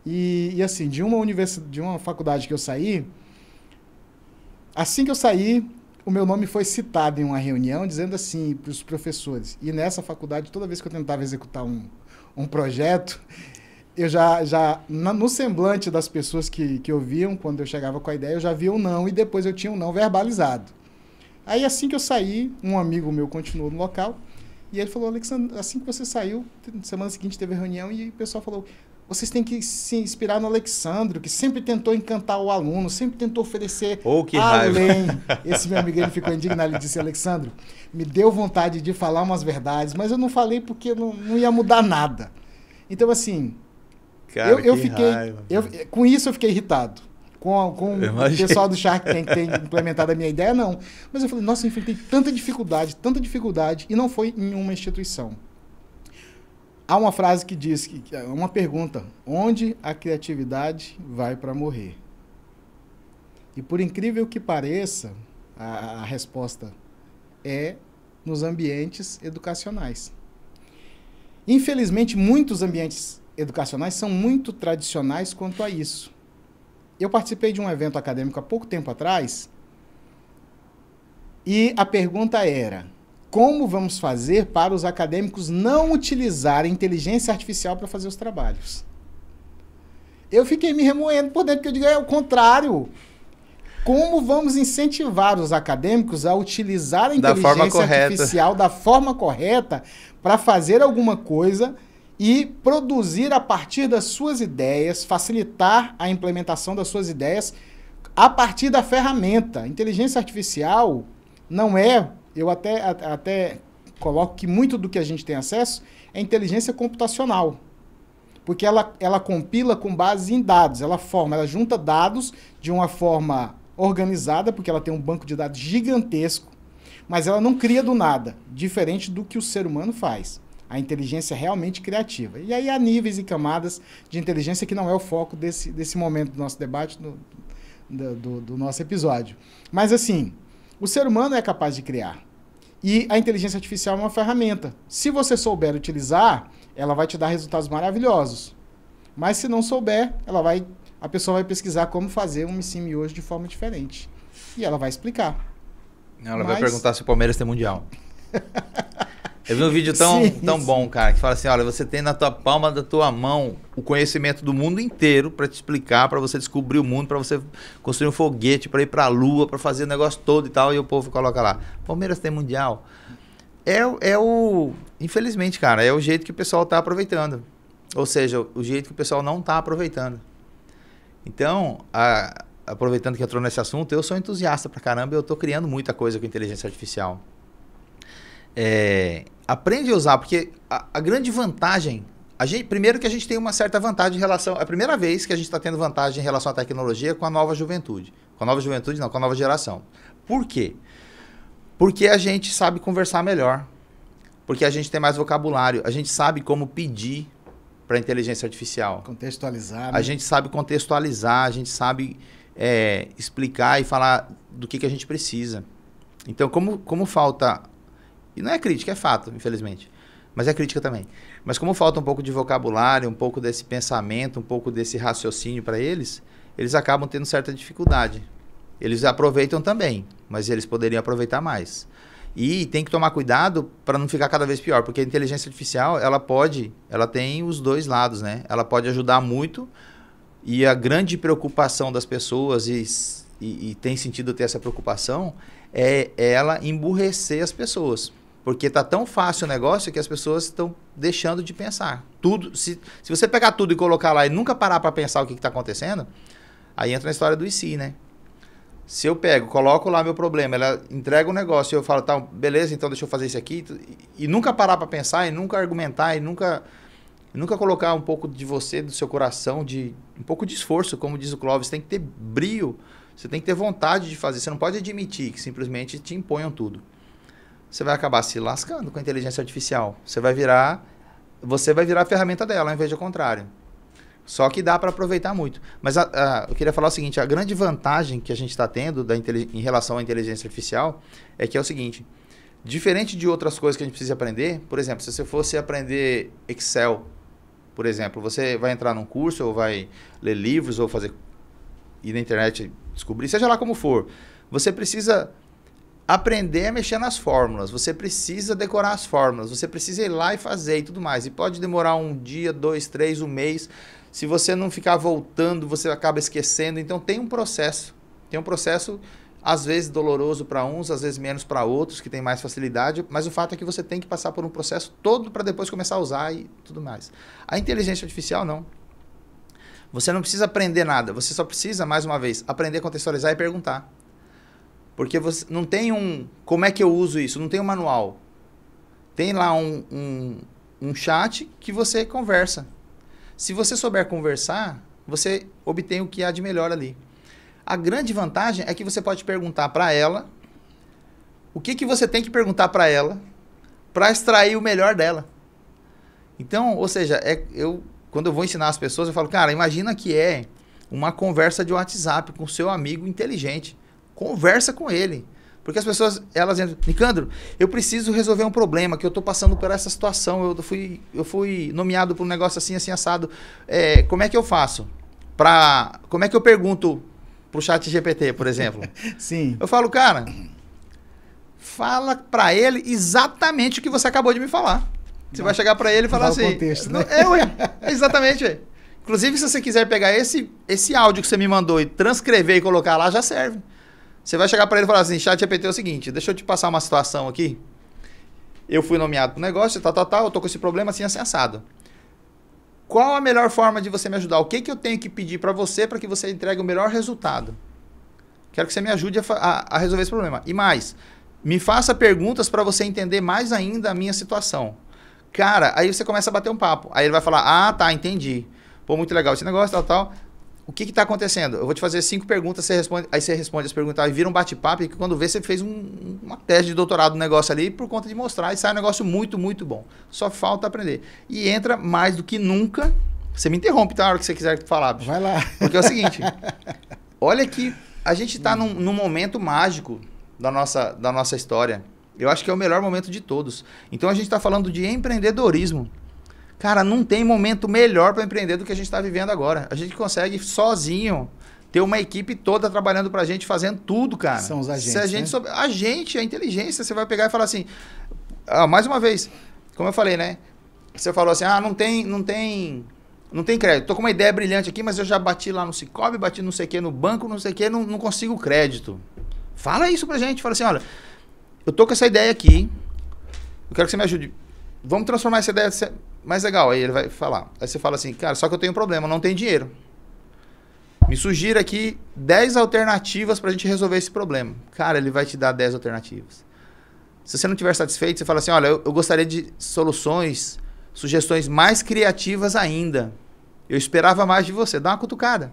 E assim, de uma faculdade que eu saí, assim que eu saí, o meu nome foi citado em uma reunião, dizendo assim para os professores. E nessa faculdade, toda vez que eu tentava executar um projeto, eu no semblante das pessoas que ouviam, quando eu chegava com a ideia, eu já via um não, e depois eu tinha um não verbalizado. Aí, assim que eu saí, um amigo meu continuou no local, e ele falou, Alexandre, assim que você saiu, semana seguinte teve reunião, e o pessoal falou, vocês têm que se inspirar no Alexandre, que sempre tentou encantar o aluno, sempre tentou oferecer além. Esse meu amigo, ele ficou indignado, ele disse, Alexandre, me deu vontade de falar umas verdades, mas eu não falei porque não ia mudar nada. Então, assim, cara, eu fiquei... com isso eu fiquei irritado. Com o pessoal do Shark Tank que tem implementado a minha ideia, não. Mas eu falei, nossa, eu enfrentei tanta dificuldade, e não foi em uma instituição. Há uma frase que diz, uma pergunta, onde a criatividade vai para morrer? E por incrível que pareça, a resposta é nos ambientes educacionais. Infelizmente, muitos ambientes educacionais são muito tradicionais quanto a isso. Eu participei de um evento acadêmico há pouco tempo atrás, E a pergunta era: como vamos fazer para os acadêmicos não utilizarem inteligência artificial para fazer os trabalhos? Eu fiquei me remoendo por dentro, porque eu digo, é o contrário. Como vamos incentivar os acadêmicos a utilizar a inteligência artificial da forma correta para fazer alguma coisa e produzir a partir das suas ideias, facilitar a implementação das suas ideias a partir da ferramenta? Inteligência artificial não é, eu até coloco que muito do que a gente tem acesso é inteligência computacional. Porque ela compila com base em dados, ela junta dados de uma forma organizada, porque ela tem um banco de dados gigantesco, mas ela não cria do nada, diferente do que o ser humano faz. A inteligência é realmente criativa. E aí há níveis e camadas de inteligência que não é o foco desse momento do nosso debate, do nosso episódio. Mas assim, o ser humano é capaz de criar. E a inteligência artificial é uma ferramenta. Se você souber utilizar, ela vai te dar resultados maravilhosos. Mas se não souber, a pessoa vai pesquisar como fazer um MSIM hoje de forma diferente. E ela vai explicar. Ela vai perguntar se o Palmeiras tem Mundial. Eu vi um vídeo tão bom, cara, que fala assim, olha, você tem na tua palma da tua mão o conhecimento do mundo inteiro para te explicar, para você descobrir o mundo, para você construir um foguete, para ir para a Lua, para fazer o negócio todo e tal, e o povo coloca lá, Palmeiras tem Mundial. Infelizmente, cara, é o jeito que o pessoal tá aproveitando. Ou seja, o jeito que o pessoal não tá aproveitando. Então, aproveitando que entrou nesse assunto, eu sou entusiasta pra caramba e eu tô criando muita coisa com inteligência artificial. Aprende a usar, porque a grande vantagem... primeiro que a gente tem uma certa vantagem em relação... É a primeira vez que a gente está tendo vantagem em relação à tecnologia com a nova juventude. Com a nova juventude não, com a nova geração. Por quê? Porque a gente sabe conversar melhor. Porque a gente tem mais vocabulário. A gente sabe como pedir para a inteligência artificial. Contextualizar. Né? A gente sabe contextualizar, a gente sabe explicar e falar do que a gente precisa. Então, como falta... E não é crítica, é fato, infelizmente. Mas é crítica também. Mas como falta um pouco de vocabulário, um pouco desse pensamento, um pouco desse raciocínio para eles acabam tendo certa dificuldade. Eles aproveitam também, mas eles poderiam aproveitar mais. E tem que tomar cuidado para não ficar cada vez pior, porque a inteligência artificial, ela tem os dois lados, né? Ela pode ajudar muito, e a grande preocupação das pessoas, e tem sentido ter essa preocupação, é ela emburrecer as pessoas. Porque tá tão fácil o negócio que as pessoas estão deixando de pensar. Tudo, se você pegar tudo e colocar lá e nunca parar para pensar o que está acontecendo, aí entra na história do IC, né? Se eu coloco lá meu problema, ela entrega um negócio e eu falo, tá, beleza, então deixa eu fazer isso aqui, e nunca parar para pensar, e nunca argumentar, e nunca colocar um pouco de você, do seu coração, um pouco de esforço, como diz o Clóvis, tem que ter brio, você tem que ter vontade de fazer, você não pode admitir que simplesmente te imponham tudo. Você vai acabar se lascando com a inteligência artificial. Você vai virar a ferramenta dela, ao invés de ao contrário. Só que dá para aproveitar muito. Mas eu queria falar o seguinte, a grande vantagem que a gente está tendo em relação à inteligência artificial é que é o seguinte, diferente de outras coisas que a gente precisa aprender, por exemplo, se você fosse aprender Excel, por exemplo, você vai entrar num curso, ou vai ler livros, ou ir na internet descobrir, seja lá como for, você precisa aprender a mexer nas fórmulas, você precisa decorar as fórmulas, você precisa ir lá e fazer e tudo mais. E pode demorar um dia, 2, 3, um mês. Se você não ficar voltando, você acaba esquecendo. Então tem um processo. Tem um processo, às vezes doloroso para uns, às vezes menos para outros, que tem mais facilidade. Mas o fato é que você tem que passar por um processo todo para depois começar a usar e tudo mais. A inteligência artificial, não. Você não precisa aprender nada. Você só precisa, mais uma vez, aprender a contextualizar e perguntar. Porque você não tem como é que eu uso isso? Não tem um manual. Tem lá um chat que você conversa. Se você souber conversar, você obtém o que há de melhor ali. A grande vantagem é que você pode perguntar para ela o que você tem que perguntar para ela para extrair o melhor dela. Então, ou seja, quando eu vou ensinar as pessoas, eu falo, cara, imagina que é uma conversa de WhatsApp com o seu amigo inteligente. Conversa com ele. Porque as pessoas, elas entram, Nicandro, eu preciso resolver um problema, que eu estou passando por essa situação, eu fui nomeado por um negócio assim, assim, assado. Como é que eu faço? Como é que eu pergunto pro chat GPT, por exemplo? Sim. Eu falo, cara, fala para ele exatamente o que você acabou de me falar. Você vai chegar para ele e falar assim... Contexto, né? Exatamente, ué. Inclusive, se você quiser pegar esse áudio que você me mandou e transcrever e colocar lá, já serve. Você vai chegar para ele e falar assim, ChatGPT é o seguinte, deixa eu te passar uma situação aqui. Eu fui nomeado para o negócio, eu tô com esse problema assim, assado. Qual a melhor forma de você me ajudar? O que eu tenho que pedir para você para que você entregue o melhor resultado? Quero que você me ajude a resolver esse problema. E mais, me faça perguntas para você entender mais ainda a minha situação. Cara, aí você começa a bater um papo. Aí ele vai falar, ah, tá, entendi. Pô, muito legal esse negócio, tal. O que está acontecendo? Eu vou te fazer 5 perguntas, aí você responde as perguntas e vira um bate-papo, e quando vê, você fez uma tese de doutorado no negócio ali por conta de mostrar, e sai um negócio muito, muito bom. Só falta aprender. E entra mais do que nunca. Você me interrompe, tá? Na hora que você quiser falar. Bicho. Vai lá. Porque é o seguinte, olha que a gente está num momento mágico da nossa história. Eu acho que é o melhor momento de todos. Então a gente está falando de empreendedorismo. Cara, não tem momento melhor para empreender do que a gente está vivendo agora. A gente consegue sozinho ter uma equipe toda trabalhando para a gente, fazendo tudo, cara. São os agentes, Se a gente né? a inteligência, você vai pegar e falar assim... mais uma vez, como eu falei, né? Você falou assim, não tem crédito. Tô com uma ideia brilhante aqui, mas eu já bati lá no Sicoob, bati não sei o que no banco, não sei o que, não consigo crédito. Fala isso pra gente. Fala assim, olha, eu tô com essa ideia aqui, eu quero que você me ajude. Vamos transformar essa ideia mais legal. Aí ele vai falar. Aí você fala assim, cara, só que eu tenho um problema, não tenho dinheiro. Me sugira aqui 10 alternativas pra gente resolver esse problema. Cara, ele vai te dar 10 alternativas. Se você não estiver satisfeito, você fala assim, olha, eu gostaria de sugestões mais criativas ainda. Eu esperava mais de você. Dá uma cutucada.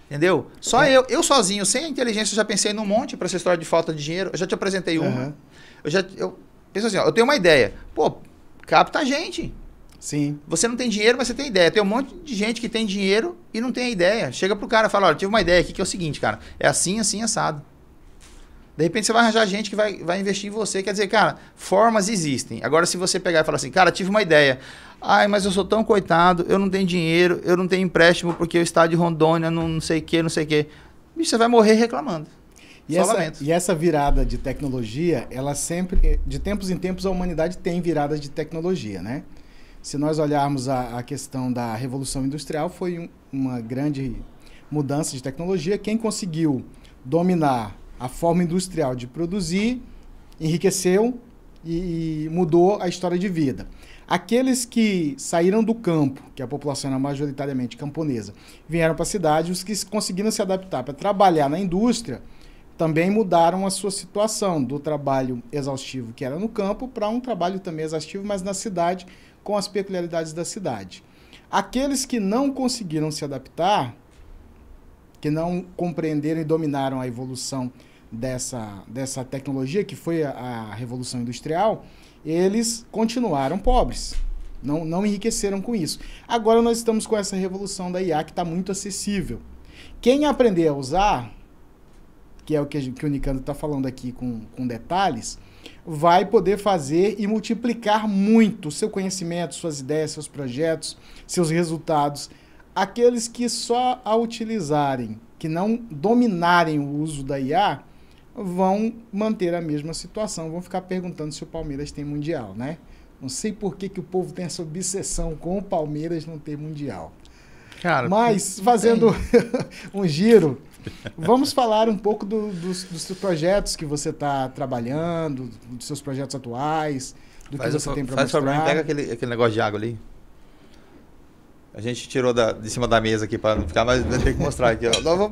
Entendeu? Só eu sozinho, sem a inteligência, já pensei num monte para essa história de falta de dinheiro. Eu já te apresentei uma. Eu penso assim, eu tenho uma ideia. Pô, capta a gente. Sim. Você não tem dinheiro, mas você tem ideia. Tem um monte de gente que tem dinheiro e não tem a ideia. Chega pro cara e fala, olha, tive uma ideia aqui que é o seguinte, cara. É assim, assim, assado. De repente você vai arranjar gente que vai investir em você. Quer dizer, cara, formas existem. Agora, se você pegar e falar assim, cara, tive uma ideia. Ai, mas eu sou tão coitado, eu não tenho dinheiro, eu não tenho empréstimo porque o estado de Rondônia não sei o quê, não sei o quê. Bicho, você vai morrer reclamando. E essa virada de tecnologia, ela sempre, de tempos em tempos, a humanidade tem viradas de tecnologia, né? Se nós olharmos a questão da Revolução Industrial, foi uma grande mudança de tecnologia. Quem conseguiu dominar a forma industrial de produzir, enriqueceu e mudou a história de vida. Aqueles que saíram do campo, que a população era majoritariamente camponesa, vieram para a cidade, os que conseguiram se adaptar para trabalhar na indústria, também mudaram a sua situação do trabalho exaustivo que era no campo para um trabalho também exaustivo, mas na cidade, com as peculiaridades da cidade. Aqueles que não conseguiram se adaptar, que não compreenderam e dominaram a evolução dessa tecnologia, que foi a Revolução Industrial, eles continuaram pobres, não enriqueceram com isso. Agora nós estamos com essa revolução da IA, que está muito acessível. Quem aprender a usar, que é o que o Nicandro está falando aqui com detalhes, vai poder fazer e multiplicar muito o seu conhecimento, suas ideias, seus projetos, seus resultados. Aqueles que só a utilizarem, que não dominarem o uso da IA, vão manter a mesma situação, vão ficar perguntando se o Palmeiras tem Mundial, né? Não sei por que o povo tem essa obsessão com o Palmeiras não ter Mundial. Cara, mas, fazendo um giro, vamos falar um pouco dos seus projetos que você está trabalhando, dos seus projetos atuais, do que você tem para mostrar. Faz pega aquele negócio de água ali. A gente tirou de cima da mesa aqui para não ficar, mas tem que mostrar aqui. Ó.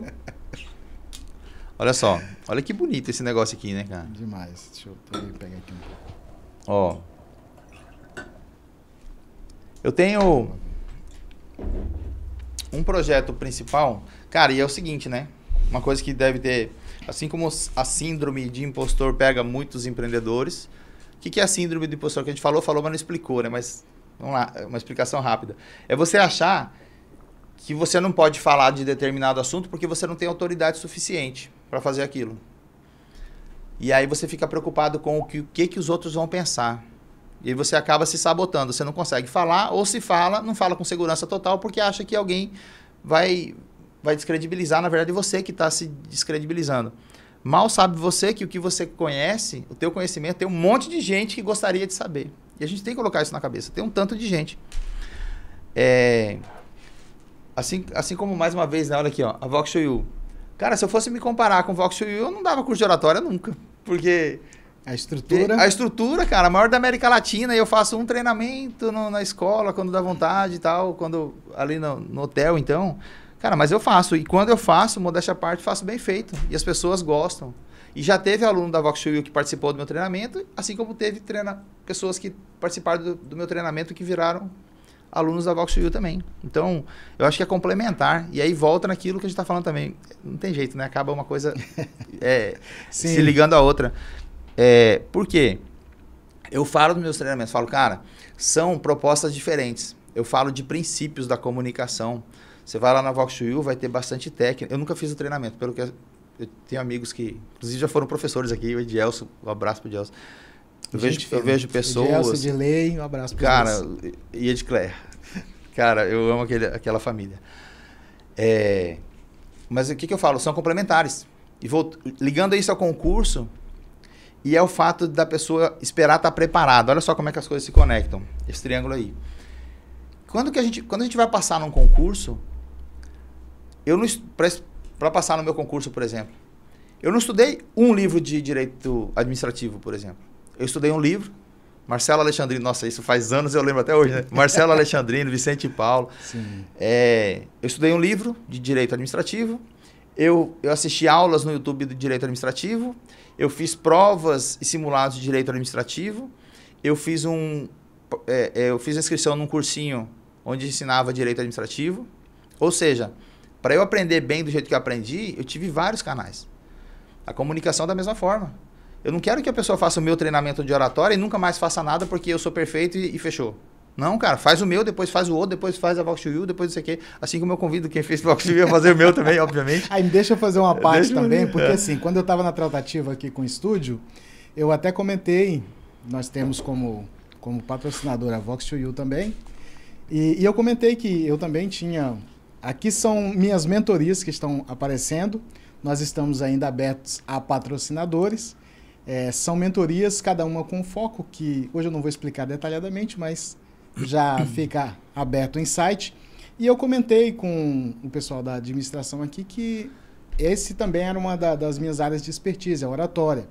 Olha só, olha que bonito esse negócio aqui, né, cara? Demais. Deixa eu pegar aqui um pouco. Ó. Eu tenho um projeto principal, cara, e é o seguinte, né? Uma coisa que deve ter, assim como a síndrome de impostor pega muitos empreendedores. O que é a síndrome do impostor? Que a gente falou, mas não explicou, né? Mas, vamos lá, uma explicação rápida. É você achar que você não pode falar de determinado assunto porque você não tem autoridade suficiente para fazer aquilo. E aí você fica preocupado com o que os outros vão pensar. E aí você acaba se sabotando. Você não consegue falar, ou se fala, não fala com segurança total porque acha que alguém vai descredibilizar, na verdade, você que está se descredibilizando. Mal sabe você que o que você conhece, o teu conhecimento, tem um monte de gente que gostaria de saber. E a gente tem que colocar isso na cabeça. Tem um tanto de gente. Assim como, mais uma vez, né, olha aqui, ó, a Vox Show You. Cara, se eu fosse me comparar com o Vox Show You, eu não dava curso de oratória nunca. Porque... A estrutura? A estrutura, cara, a maior da América Latina. E eu faço um treinamento na escola, quando dá vontade e tal. Quando ali no hotel, então... Cara, mas eu faço. E quando eu faço, modéstia à parte, faço bem feito. E as pessoas gostam. E já teve aluno da Vox Show You que participou do meu treinamento, assim como teve pessoas que participaram do meu treinamento que viraram alunos da Vox Show You também. Então, eu acho que é complementar. E aí volta naquilo que a gente está falando também. Não tem jeito, né? Acaba uma coisa se ligando à outra. Por quê? Eu falo dos meus treinamentos, falo, cara, são propostas diferentes. Eu falo de princípios da comunicação. Você vai lá na Vox Show You, vai ter bastante técnica. Eu nunca fiz o treinamento, pelo que eu tenho amigos que, inclusive, já foram professores aqui, o Edielso, um abraço pro Edielso. Eu vejo pessoas... Edielso, Edilei, um abraço pro cara, e Edclair. Cara, eu amo aquela família. Mas o que eu falo? São complementares. E ligando isso ao concurso, e é o fato da pessoa esperar estar preparada. Olha só como é que as coisas se conectam. Esse triângulo aí. Quando a gente vai passar num concurso, para passar no meu concurso, por exemplo, eu não estudei um livro de direito administrativo, por exemplo. Eu estudei um livro, Marcelo Alexandrino, nossa, isso faz anos, eu lembro até hoje, né? Marcelo Alexandrino, Vicente Paulo. Sim. Eu estudei um livro de direito administrativo, eu assisti aulas no YouTube de direito administrativo, eu fiz provas e simulados de direito administrativo, eu fiz inscrição num cursinho onde ensinava direito administrativo. Ou seja, para eu aprender bem do jeito que eu aprendi, eu tive vários canais. A comunicação da mesma forma. Eu não quero que a pessoa faça o meu treinamento de oratória e nunca mais faça nada porque eu sou perfeito e fechou. Não, cara, faz o meu, depois faz o outro, depois faz a Vox Show You, depois isso aqui. Assim como eu convido quem fez Vox Show You a fazer o meu também, obviamente. Aí deixa eu fazer uma parte também, porque assim, quando eu estava na tratativa aqui com o estúdio, eu até comentei, nós temos como patrocinador a Vox Show You também, e eu comentei que eu também tinha... Aqui são minhas mentorias que estão aparecendo, nós estamos ainda abertos a patrocinadores. São mentorias, cada uma com foco, que hoje eu não vou explicar detalhadamente, mas já fica aberto o insight. E eu comentei com o pessoal da administração aqui que esse também era uma das minhas áreas de expertise, a oratória.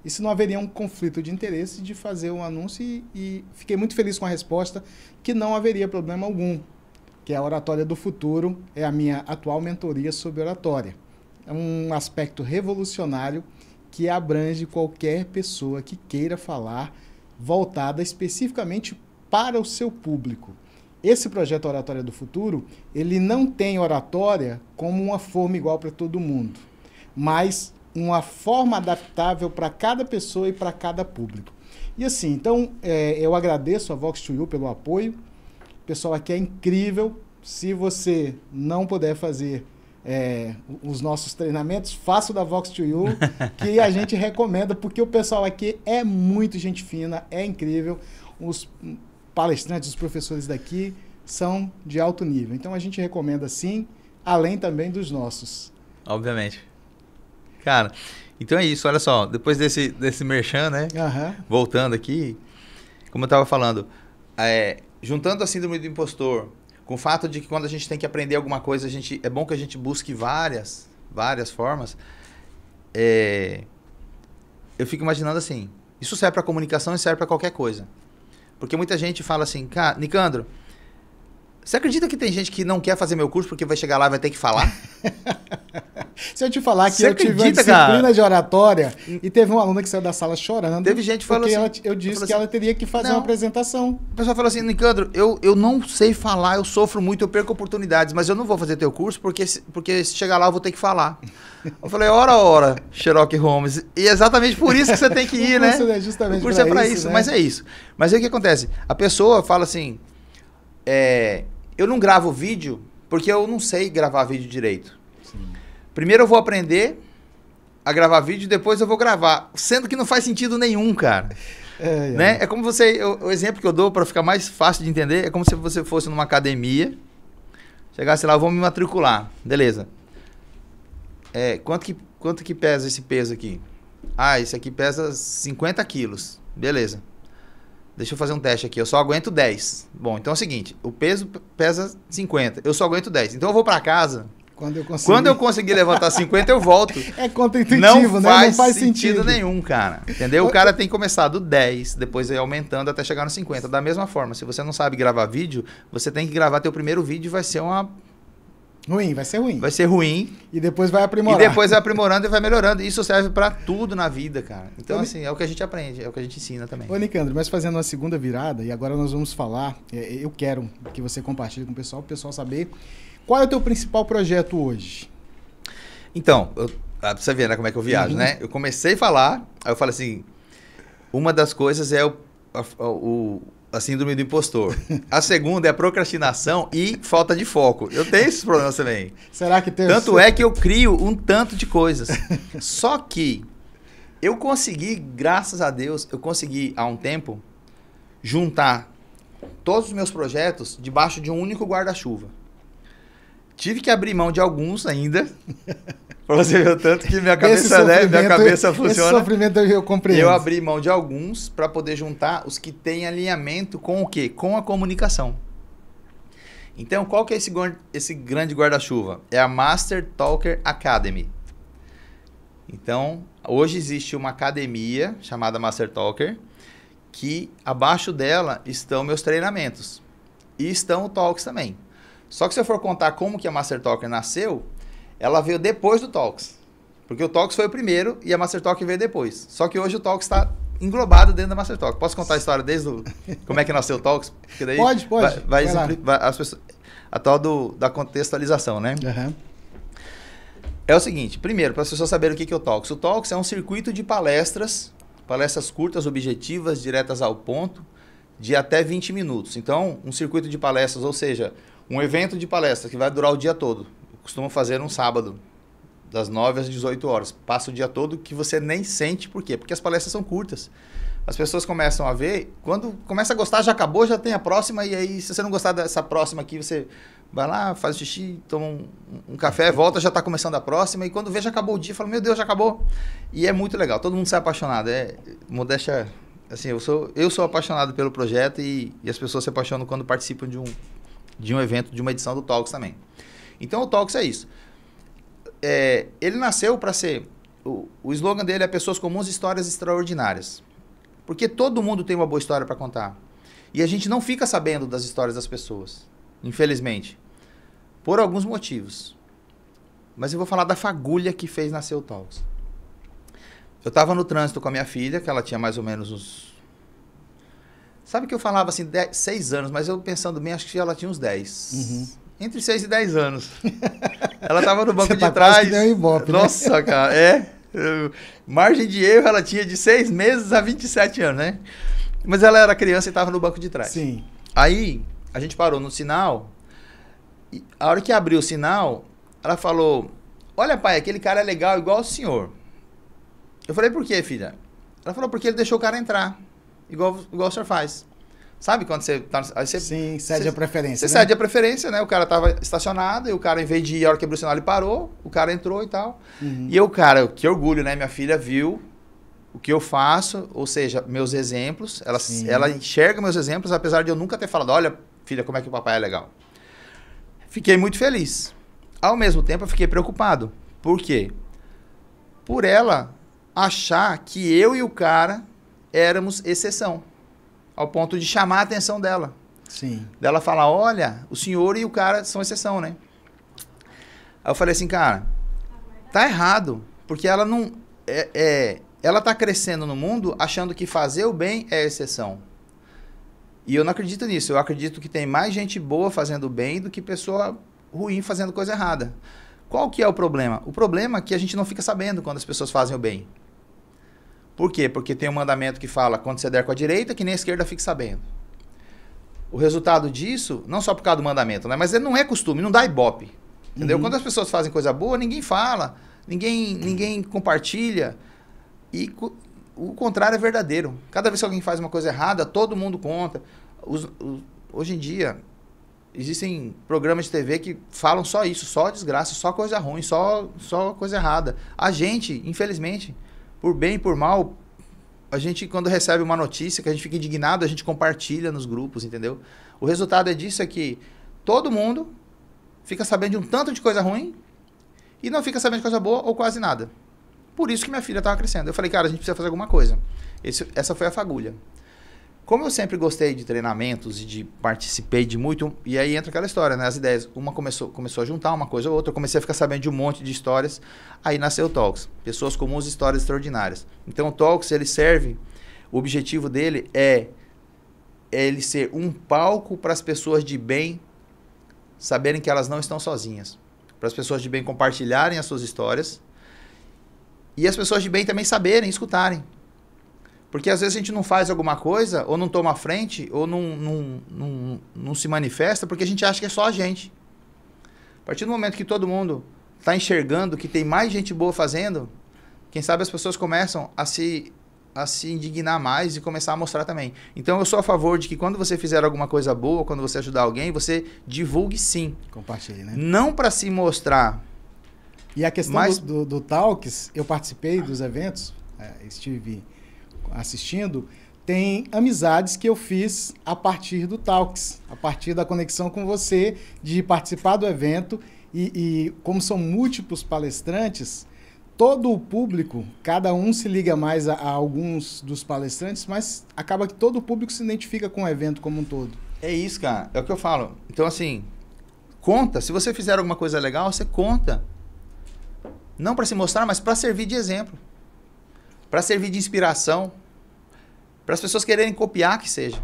E se não haveria um conflito de interesse de fazer um anúncio, e fiquei muito feliz com a resposta, que não haveria problema algum, que a Oratória do Futuro é a minha atual mentoria sobre oratória. É um aspecto revolucionário que abrange qualquer pessoa que queira falar, voltada especificamente para o seu público. Esse projeto Oratória do Futuro, ele não tem oratória como uma forma igual para todo mundo, mas uma forma adaptável para cada pessoa e para cada público. E assim, então, eu agradeço a Vox Show You pelo apoio. O pessoal aqui é incrível. Se você não puder fazer os nossos treinamentos, faça o da Vox Show You, que a gente recomenda, porque o pessoal aqui é muito gente fina, é incrível. Os palestrantes, os professores daqui são de alto nível. Então a gente recomenda sim, além também dos nossos. Obviamente. Cara, então é isso, olha só, depois desse merchan, né? Uhum. Voltando aqui, como eu estava falando, juntando a síndrome do impostor com o fato de que quando a gente tem que aprender alguma coisa, é bom que a gente busque várias formas. Eu fico imaginando assim, isso serve para comunicação e serve para qualquer coisa. Porque muita gente fala assim, cara, Nicandro, você acredita que tem gente que não quer fazer meu curso porque vai chegar lá e vai ter que falar? Se eu te falar que eu tive uma disciplina de oratória e teve uma aluna que saiu da sala chorando. Teve gente que falou assim... eu disse que ela teria que fazer uma apresentação. O pessoal falou assim, Nicandro, eu não sei falar, eu sofro muito, eu perco oportunidades, mas eu não vou fazer teu curso porque se chegar lá eu vou ter que falar. Eu falei, ora, Sherlock Holmes. E é exatamente por isso que você tem que ir, né? O curso é justamente o curso é pra isso, né? Mas é isso. Mas aí o que acontece? A pessoa fala assim, eu não gravo vídeo porque eu não sei gravar vídeo direito. Sim. Primeiro eu vou aprender a gravar vídeo, depois eu vou gravar. Sendo que não faz sentido nenhum, cara. Né? É como o exemplo que eu dou para ficar mais fácil de entender, é como se você fosse numa academia, chegasse lá, eu vou me matricular. Beleza. Quanto quanto que pesa esse peso aqui? Ah, esse aqui pesa 50 quilos. Beleza. Deixa eu fazer um teste aqui. Eu só aguento 10. Bom, então é o seguinte. O peso pesa 50. Eu só aguento 10. Então eu vou para casa. Quando eu conseguir levantar 50, eu volto. É contra-intuitivo, né? Não faz sentido nenhum, cara. Entendeu? O cara tem que começar do 10, depois ir aumentando até chegar no 50. Da mesma forma, se você não sabe gravar vídeo, você tem que gravar teu primeiro vídeo e vai ser uma... Vai ser ruim. Vai ser ruim. E depois vai aprimorar. E depois vai aprimorando e vai melhorando. Isso serve pra tudo na vida, cara. Então, assim, é o que a gente aprende, é o que a gente ensina também. Ô, Nicandro, mas fazendo uma segunda virada, e agora nós vamos falar, eu quero que você compartilhe com o pessoal saber qual é o teu principal projeto hoje. Então, pra você ver, né, como é que eu viajo, né? Eu comecei a falar, aí eu falei assim, uma das coisas é a síndrome do impostor. A segunda é a procrastinação e falta de foco. Eu tenho esses problemas também. Será que tem? Tanto é que eu crio um tanto de coisas. Só que eu consegui, graças a Deus, há um tempo, juntar todos os meus projetos debaixo de um único guarda-chuva. Tive que abrir mão de alguns ainda, para você ver o tanto que minha cabeça, minha cabeça funciona. Esse sofrimento eu compreendo. Eu abri mão de alguns para poder juntar os que têm alinhamento com o quê? Com a comunicação. Então, qual que é esse grande guarda-chuva? É a Master Talker Academy. Então, hoje existe uma academia chamada Master Talker, que abaixo dela estão meus treinamentos. E estão o Talks também. Só que se eu for contar como que a Master Talker nasceu, ela veio depois do Talks. Porque o Talks foi o primeiro e a Master Talker veio depois. Só que hoje o Talks está englobado dentro da Master Talk. Posso contar a história desde como é que nasceu o Talks? Porque daí pode. Vai as pessoas, a tal da contextualização, né? Uhum. É o seguinte, primeiro, para as pessoas saberem o que é o Talks. O Talks é um circuito de palestras curtas, objetivas, diretas ao ponto, de até 20 minutos. Então, um circuito de palestras, ou seja, um evento de palestras que vai durar o dia todo. Eu costumo fazer um sábado, das 9 às 18 horas. Passa o dia todo que você nem sente. Por quê? Porque as palestras são curtas. As pessoas começam a ver, quando começa a gostar, já acabou, já tem a próxima, e aí, se você não gostar dessa próxima aqui, você vai lá, faz xixi, toma um café, volta, já está começando a próxima, e quando vê, já acabou o dia, fala, meu Deus, já acabou. E é muito legal, todo mundo sai apaixonado. Modéstia, assim, eu sou apaixonado pelo projeto e as pessoas se apaixonam quando participam de um evento, de uma edição do Talks também. Então, o Talks é isso. Ele nasceu para ser... O slogan dele é Pessoas Comuns, Histórias Extraordinárias. Porque todo mundo tem uma boa história para contar. E a gente não fica sabendo das histórias das pessoas, infelizmente. Por alguns motivos. Mas eu vou falar da fagulha que fez nascer o Talks. Eu estava no trânsito com a minha filha, que ela tinha mais ou menos uns... Sabe que eu falava assim, 6 anos, mas eu pensando bem, acho que ela tinha uns 10. Uhum. Entre 6 e 10 anos. Ela estava no banco Você de trás. Quase que deu um ibope, nossa, né? Cara, margem de erro, ela tinha de 6 meses a 27 anos, né? Mas ela era criança e estava no banco de trás. Sim. Aí, a gente parou no sinal. E a hora que abriu o sinal, ela falou, olha, pai, aquele cara é legal igual o senhor. Eu falei, por quê, filha? Ela falou, porque ele deixou o cara entrar. Igual o senhor faz. Sabe quando você tá... Aí você sim, cede a preferência. Você cede a preferência, né? O cara tava estacionado e o cara, em vez de ir, a hora que abriu o sinal, ele parou. O cara entrou e tal. Uhum. E eu, cara, que orgulho, né? Minha filha viu o que eu faço, ou seja, meus exemplos. Ela enxerga meus exemplos, apesar de eu nunca ter falado, olha, filha, como é que o papai é legal. Fiquei muito feliz. Ao mesmo tempo, eu fiquei preocupado. Por quê? Por ela achar que eu e o cara éramos exceção. Ao ponto de chamar a atenção dela. Sim. Dela falar, olha, o senhor e o cara são exceção, né? Aí eu falei assim, cara, tá errado. Porque ela não... ela tá crescendo no mundo achando que fazer o bem é exceção. E eu não acredito nisso. Eu acredito que tem mais gente boa fazendo o bem do que pessoa ruim fazendo coisa errada. Qual que é o problema? O problema é que a gente não fica sabendo quando as pessoas fazem o bem. Por quê? Porque tem um mandamento que fala, quando você der com a direita, que nem a esquerda fique sabendo. O resultado disso, não só por causa do mandamento, né? Mas ele não é costume, não dá ibope. Entendeu? Uhum. Quando as pessoas fazem coisa boa, ninguém fala, ninguém compartilha. E o contrário é verdadeiro. Cada vez que alguém faz uma coisa errada, todo mundo conta. Hoje em dia, existem programas de TV que falam só isso, só desgraça, só coisa ruim, só coisa errada. A gente, infelizmente, por bem e por mal, a gente, quando recebe uma notícia que a gente fica indignado, a gente compartilha nos grupos, entendeu? O resultado disso é que todo mundo fica sabendo de um tanto de coisa ruim e não fica sabendo de coisa boa ou quase nada. Por isso que minha filha estava crescendo. Eu falei, cara, a gente precisa fazer alguma coisa. Essa foi a fagulha. Como eu sempre gostei de treinamentos e participei de muito, e aí entra aquela história, né? As ideias, uma começou a juntar uma coisa ou outra, eu comecei a ficar sabendo de um monte de histórias, aí nasceu o Talks. Pessoas comuns, histórias extraordinárias. Então o Talks, ele serve, o objetivo dele é ele ser um palco para as pessoas de bem saberem que elas não estão sozinhas. Para as pessoas de bem compartilharem as suas histórias e as pessoas de bem também saberem, escutarem. Porque às vezes a gente não faz alguma coisa, ou não toma frente, ou não se manifesta, porque a gente acha que é só a gente. A partir do momento que todo mundo está enxergando que tem mais gente boa fazendo, quem sabe as pessoas começam a se indignar mais e começar a mostrar também. Então eu sou a favor de que quando você fizer alguma coisa boa, quando você ajudar alguém, você divulgue sim. Compartilhe, né? Não para se mostrar. E a questão do Talks, eu participei dos eventos, estive assistindo, tem amizades que eu fiz a partir do Talks, a partir da conexão com você, de participar do evento e como são múltiplos palestrantes, todo o público, cada um se liga mais a alguns dos palestrantes, mas acaba que todo o público se identifica com o evento como um todo. É isso, cara. É o que eu falo. Então, assim, conta. Se você fizer alguma coisa legal, você conta. Não para se mostrar, mas para servir de exemplo. Para servir de inspiração. Para as pessoas quererem copiar que seja.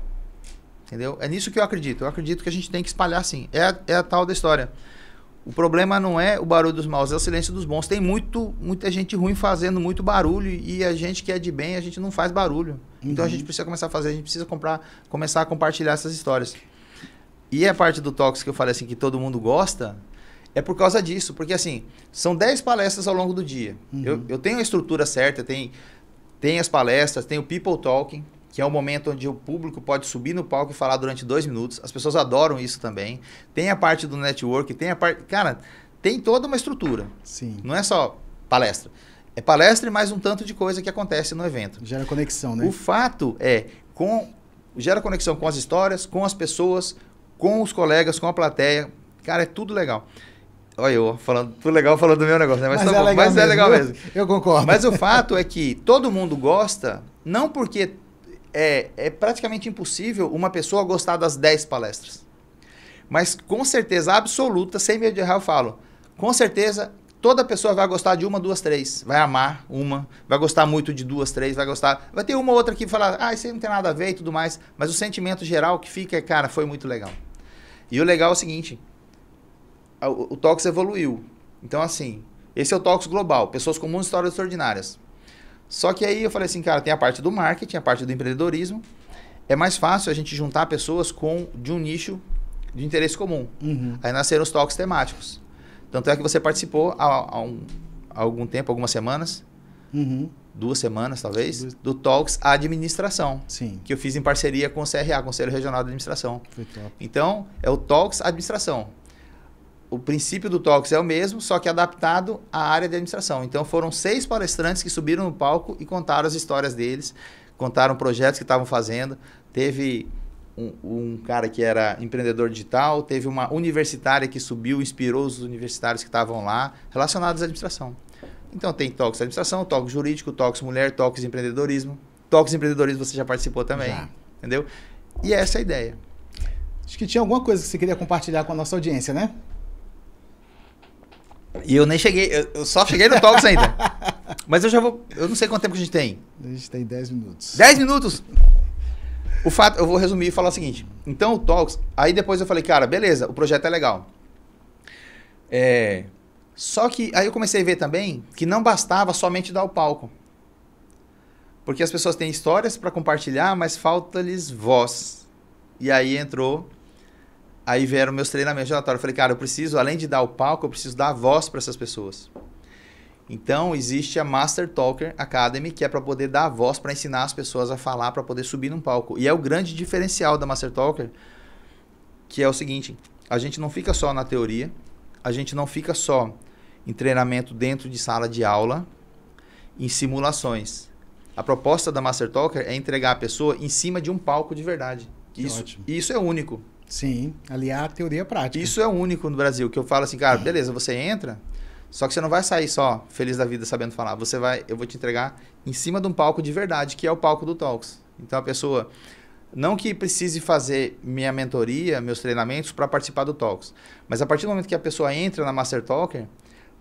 Entendeu? É nisso que eu acredito. Eu acredito que a gente tem que espalhar sim. É a tal da história. O problema não é o barulho dos maus, é o silêncio dos bons. Tem muita gente ruim fazendo muito barulho e a gente que é de bem, a gente não faz barulho. Então a gente precisa começar a fazer, a gente precisa começar a compartilhar essas histórias. E a parte do Talks que eu falei assim, que todo mundo gosta, é por causa disso. Porque assim, são 10 palestras ao longo do dia. Eu tenho a estrutura certa, tem as palestras, tem o People Talking, que é o momento onde o público pode subir no palco e falar durante 2 minutos. As pessoas adoram isso também. Tem a parte do network, tem a parte... Cara, tem toda uma estrutura. Sim. Não é só palestra. É palestra e mais um tanto de coisa que acontece no evento. Gera conexão, né? O fato é, gera conexão com as histórias, com as pessoas, com os colegas, com a plateia. Cara, é tudo legal. Olha eu falando, tudo legal falando do meu negócio, né? Mas é legal mesmo. Eu concordo. Mas o fato é que todo mundo gosta, não porque... É praticamente impossível uma pessoa gostar das 10 palestras. Mas com certeza absoluta, sem medo de errar, eu falo. Com certeza, toda pessoa vai gostar de 1, 2, 3. Vai amar uma, vai gostar muito de 2, 3, vai gostar... Vai ter uma ou outra que fala, isso aí não tem nada a ver e tudo mais. Mas o sentimento geral que fica é, cara, foi muito legal. E o legal é o seguinte, o Talks evoluiu. Então assim, esse é o Talks global, pessoas comuns, histórias extraordinárias. Só que aí eu falei assim, cara, tem a parte do marketing, a parte do empreendedorismo. É mais fácil a gente juntar pessoas de um nicho de interesse comum. Aí nasceram os talks temáticos. Tanto é que você participou há algum tempo, algumas semanas, 2 semanas talvez, do Talks Administração. Sim. Que eu fiz em parceria com o CRA, Conselho Regional de Administração. Foi top. Então, é o Talks Administração. O princípio do Talks é o mesmo, só que adaptado à área de administração. Então, foram 6 palestrantes que subiram no palco e contaram as histórias deles, contaram projetos que estavam fazendo. Teve um cara que era empreendedor digital, teve uma universitária que subiu, inspirou os universitários que estavam lá, relacionados à administração. Então, tem Talks Administração, Talks Jurídico, Talks Mulher, Talks Empreendedorismo. Talks Empreendedorismo você já participou também, já. Entendeu? E essa é a ideia. Acho que tinha alguma coisa que você queria compartilhar com a nossa audiência, né? E eu nem cheguei, eu só cheguei no Talks ainda. Mas eu não sei quanto tempo que a gente tem. A gente tem 10 minutos. 10 minutos? O fato, eu vou resumir e falar o seguinte. Então o Talks, aí depois eu falei, cara, beleza, o projeto é legal. Só que aí eu comecei a ver também que não bastava somente dar o palco. Porque as pessoas têm histórias para compartilhar, mas falta-lhes voz. E aí vieram meus treinamentos de oratória. Eu falei, cara, eu preciso, além de dar o palco, eu preciso dar a voz para essas pessoas. Então, existe a Master Talker Academy, que é para poder dar a voz, para ensinar as pessoas a falar, para poder subir num palco. E é o grande diferencial da Master Talker, que é o seguinte, a gente não fica só na teoria, a gente não fica só em treinamento dentro de sala de aula, em simulações. A proposta da Master Talker é entregar a pessoa em cima de um palco de verdade. Isso é único. Sim, aliar a teoria prática. Isso é único no Brasil, que eu falo assim, cara, beleza, você entra, só que você não vai sair só feliz da vida sabendo falar. Eu vou te entregar em cima de um palco de verdade, que é o palco do Talks. Então a pessoa, não que precise fazer minha mentoria, meus treinamentos para participar do Talks, mas a partir do momento que a pessoa entra na Master Talker,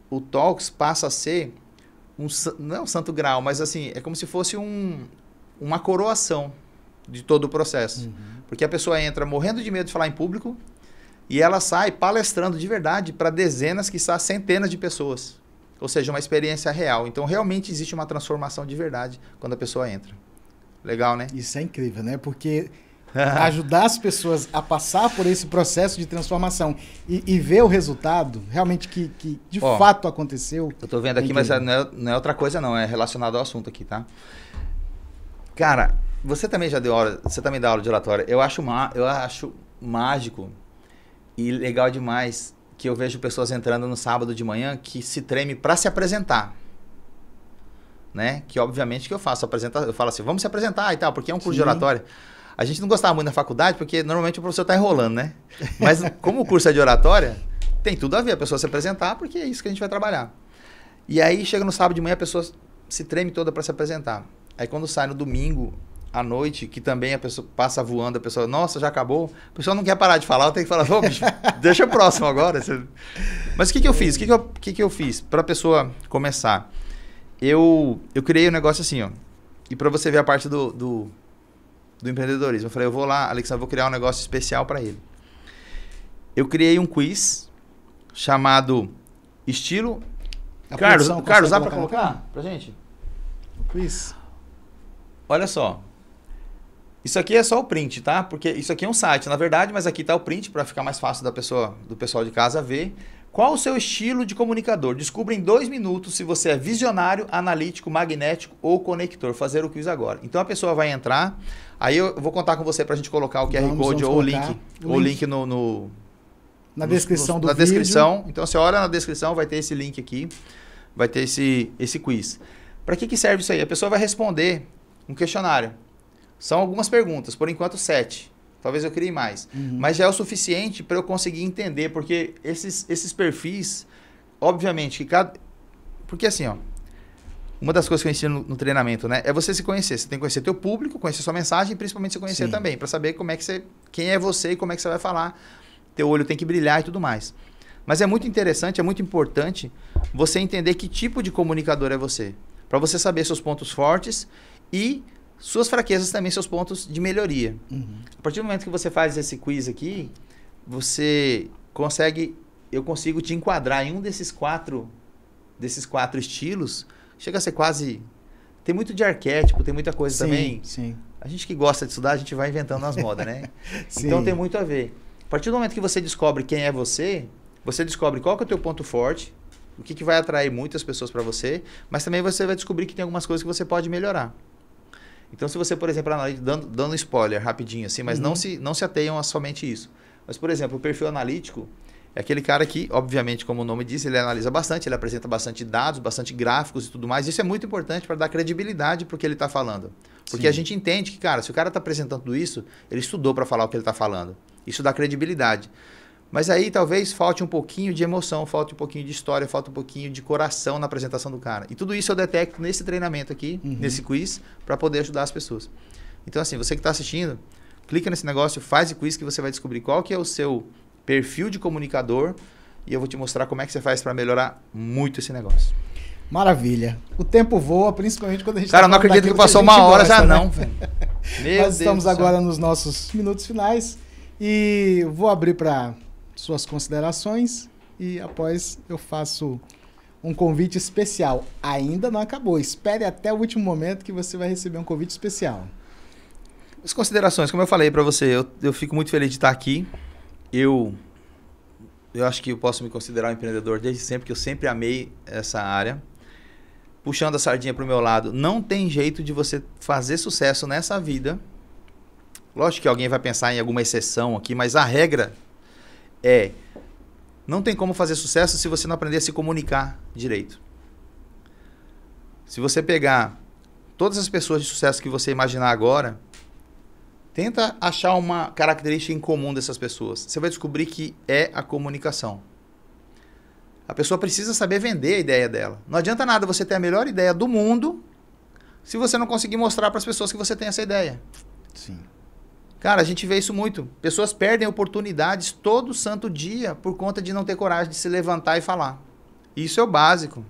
o Talks passa a ser não é um santo grau, mas assim, é como se fosse uma coroação de todo o processo. Uhum. Porque a pessoa entra morrendo de medo de falar em público e ela sai palestrando de verdade para dezenas, quiçá centenas de pessoas. Ou seja, uma experiência real. Então, realmente existe uma transformação de verdade quando a pessoa entra. Legal, né? Isso é incrível, né? Porque ajudar as pessoas a passar por esse processo de transformação e ver o resultado, realmente que de fato aconteceu. Eu tô vendo aqui, mas não é outra coisa não, é relacionado ao assunto aqui, tá? Cara, você também já deu aula, você também dá aula de oratória. Eu acho mágico e legal demais que eu vejo pessoas entrando no sábado de manhã que se treme para se apresentar. Né? Que obviamente que eu faço, eu falo assim, vamos se apresentar e tal, porque é um curso de oratória. A gente não gostava muito na faculdade, porque normalmente o professor está enrolando, né? Mas como o curso é de oratória, tem tudo a ver a pessoa se apresentar, porque é isso que a gente vai trabalhar. E aí chega no sábado de manhã, a pessoa se treme toda para se apresentar. Aí quando sai no domingo à noite, que também a pessoa passa voando, a pessoa, nossa, já acabou? A pessoa não quer parar de falar, eu tenho que falar, ô bicho, deixa o próximo agora. Mas o que eu fiz? O que eu fiz para a pessoa começar? Eu criei um negócio assim, ó. E para você ver a parte do empreendedorismo, eu falei, eu vou lá, Alexandre, eu vou criar um negócio especial para ele. Eu criei um quiz chamado Estilo... Carlos, dá para colocar pra gente? O quiz. Olha só. Isso aqui é só o print, tá? Porque isso aqui é um site, na verdade, mas aqui tá o print para ficar mais fácil do pessoal de casa ver. Qual o seu estilo de comunicador? Descubra em 2 minutos se você é visionário, analítico, magnético ou conector. Fazer o quiz agora. Então a pessoa vai entrar, aí eu vou contar com você para a gente colocar o QR Code ou o link na descrição do vídeo. Na descrição. Então você olha na descrição, vai ter esse link aqui, vai ter esse quiz. Para que serve isso aí? A pessoa vai responder um questionário. São algumas perguntas, por enquanto 7. Talvez eu crie mais. Uhum. Mas já é o suficiente para eu conseguir entender, porque esses perfis, obviamente, porque assim, ó, uma das coisas que eu ensino no treinamento, né, é você se conhecer. Você tem que conhecer teu público, conhecer sua mensagem e principalmente se conhecer também, para saber quem é você e como é que você vai falar. Teu olho tem que brilhar e tudo mais. Mas é muito interessante, é muito importante você entender que tipo de comunicador é você. Para você saber seus pontos fortes e suas fraquezas também, seus pontos de melhoria. Uhum. A partir do momento que você faz esse quiz aqui, eu consigo te enquadrar em um desses quatro estilos. Chega a ser quase... Tem muito de arquétipo, tem muita coisa também. Sim. A gente que gosta de estudar, a gente vai inventando as modas, né? Então tem muito a ver. A partir do momento que você descobre quem é você descobre qual que é o teu ponto forte, o que vai atrair muitas pessoas para você, mas também você vai descobrir que tem algumas coisas que você pode melhorar. Então, se você, por exemplo, dando spoiler rapidinho, assim, mas não se ateiam a somente isso. Mas, por exemplo, o perfil analítico é aquele cara que, obviamente, como o nome diz, ele analisa bastante, ele apresenta bastante dados, bastante gráficos e tudo mais. Isso é muito importante para dar credibilidade para o que ele está falando. Porque a gente entende que, cara, se o cara está apresentando tudo isso, ele estudou para falar o que ele está falando. Isso dá credibilidade. Mas aí talvez falte um pouquinho de emoção, falte um pouquinho de história, falte um pouquinho de coração na apresentação do cara. E tudo isso eu detecto nesse treinamento aqui, nesse quiz, para poder ajudar as pessoas. Então assim, você que está assistindo, clica nesse negócio, faz o quiz que você vai descobrir qual que é o seu perfil de comunicador e eu vou te mostrar como é que você faz para melhorar muito esse negócio. Maravilha. O tempo voa, principalmente quando a gente Cara, não acredito que passou uma hora já, né? Não, velho. Nós estamos agora nos nossos minutos finais e vou abrir para suas considerações e após eu faço um convite especial. Ainda não acabou. Espere até o último momento que você vai receber um convite especial. As considerações, como eu falei para você, eu fico muito feliz de estar aqui. Eu acho que eu posso me considerar um empreendedor desde sempre, que eu sempre amei essa área. Puxando a sardinha para o meu lado, não tem jeito de você fazer sucesso nessa vida. Lógico que alguém vai pensar em alguma exceção aqui, mas a regra não tem como fazer sucesso se você não aprender a se comunicar direito. Se você pegar todas as pessoas de sucesso que você imaginar agora, tenta achar uma característica em comum dessas pessoas. Você vai descobrir que é a comunicação. A pessoa precisa saber vender a ideia dela. Não adianta nada você ter a melhor ideia do mundo se você não conseguir mostrar para as pessoas que você tem essa ideia. Sim. Cara, a gente vê isso muito. Pessoas perdem oportunidades todo santo dia por conta de não ter coragem de se levantar e falar. Isso é o básico.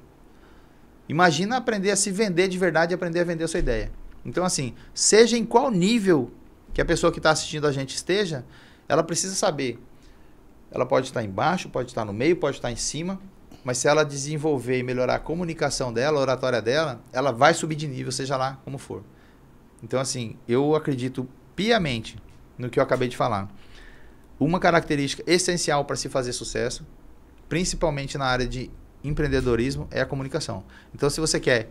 Imagina aprender a se vender de verdade e aprender a vender a sua ideia. Então, assim, seja em qual nível que a pessoa que está assistindo a gente esteja, ela precisa saber. Ela pode estar embaixo, pode estar no meio, pode estar em cima, mas se ela desenvolver e melhorar a comunicação dela, a oratória dela, ela vai subir de nível, seja lá como for. Então, assim, eu acredito piamente no que eu acabei de falar. Uma característica essencial para se fazer sucesso, principalmente na área de empreendedorismo, é a comunicação. Então, se você quer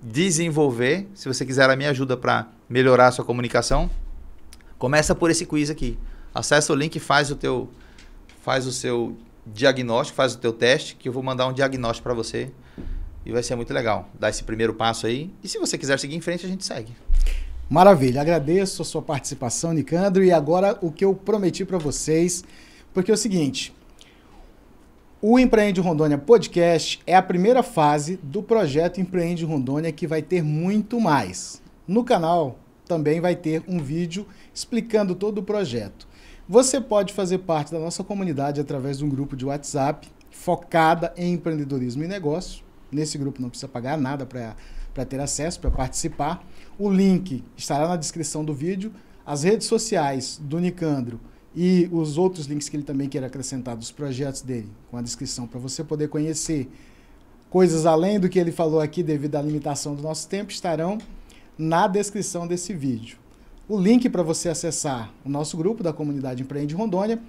desenvolver, se você quiser a minha ajuda para melhorar a sua comunicação, começa por esse quiz aqui. Acessa o link e faz o seu diagnóstico, faz o teu teste, que eu vou mandar um diagnóstico para você e vai ser muito legal. Dá esse primeiro passo aí. E se você quiser seguir em frente, a gente segue. Maravilha. Agradeço a sua participação, Nicandro. E agora o que eu prometi para vocês, porque é o seguinte... O Empreende Rondônia Podcast é a primeira fase do projeto Empreende Rondônia, que vai ter muito mais. No canal também vai ter um vídeo explicando todo o projeto. Você pode fazer parte da nossa comunidade através de um grupo de WhatsApp focada em empreendedorismo e negócio. Nesse grupo não precisa pagar nada para ter acesso, para participar. O link estará na descrição do vídeo. As redes sociais do Nicandro e os outros links que ele também quer acrescentar dos projetos dele, com a descrição, para você poder conhecer coisas além do que ele falou aqui devido à limitação do nosso tempo, estarão na descrição desse vídeo. O link para você acessar o nosso grupo da comunidade Empreende Rondônia,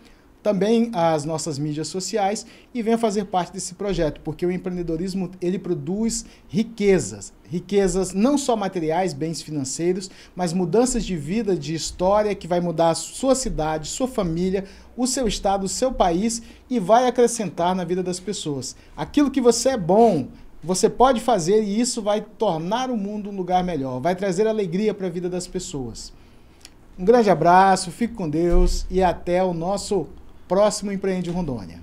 também as nossas mídias sociais e venha fazer parte desse projeto, porque o empreendedorismo ele produz riquezas não só materiais, bens financeiros, mas mudanças de vida, de história que vai mudar a sua cidade, sua família, o seu estado, o seu país e vai acrescentar na vida das pessoas. Aquilo que você é bom, você pode fazer e isso vai tornar o mundo um lugar melhor, vai trazer alegria para a vida das pessoas. Um grande abraço, fique com Deus e até o nosso próximo Empreende Rondônia.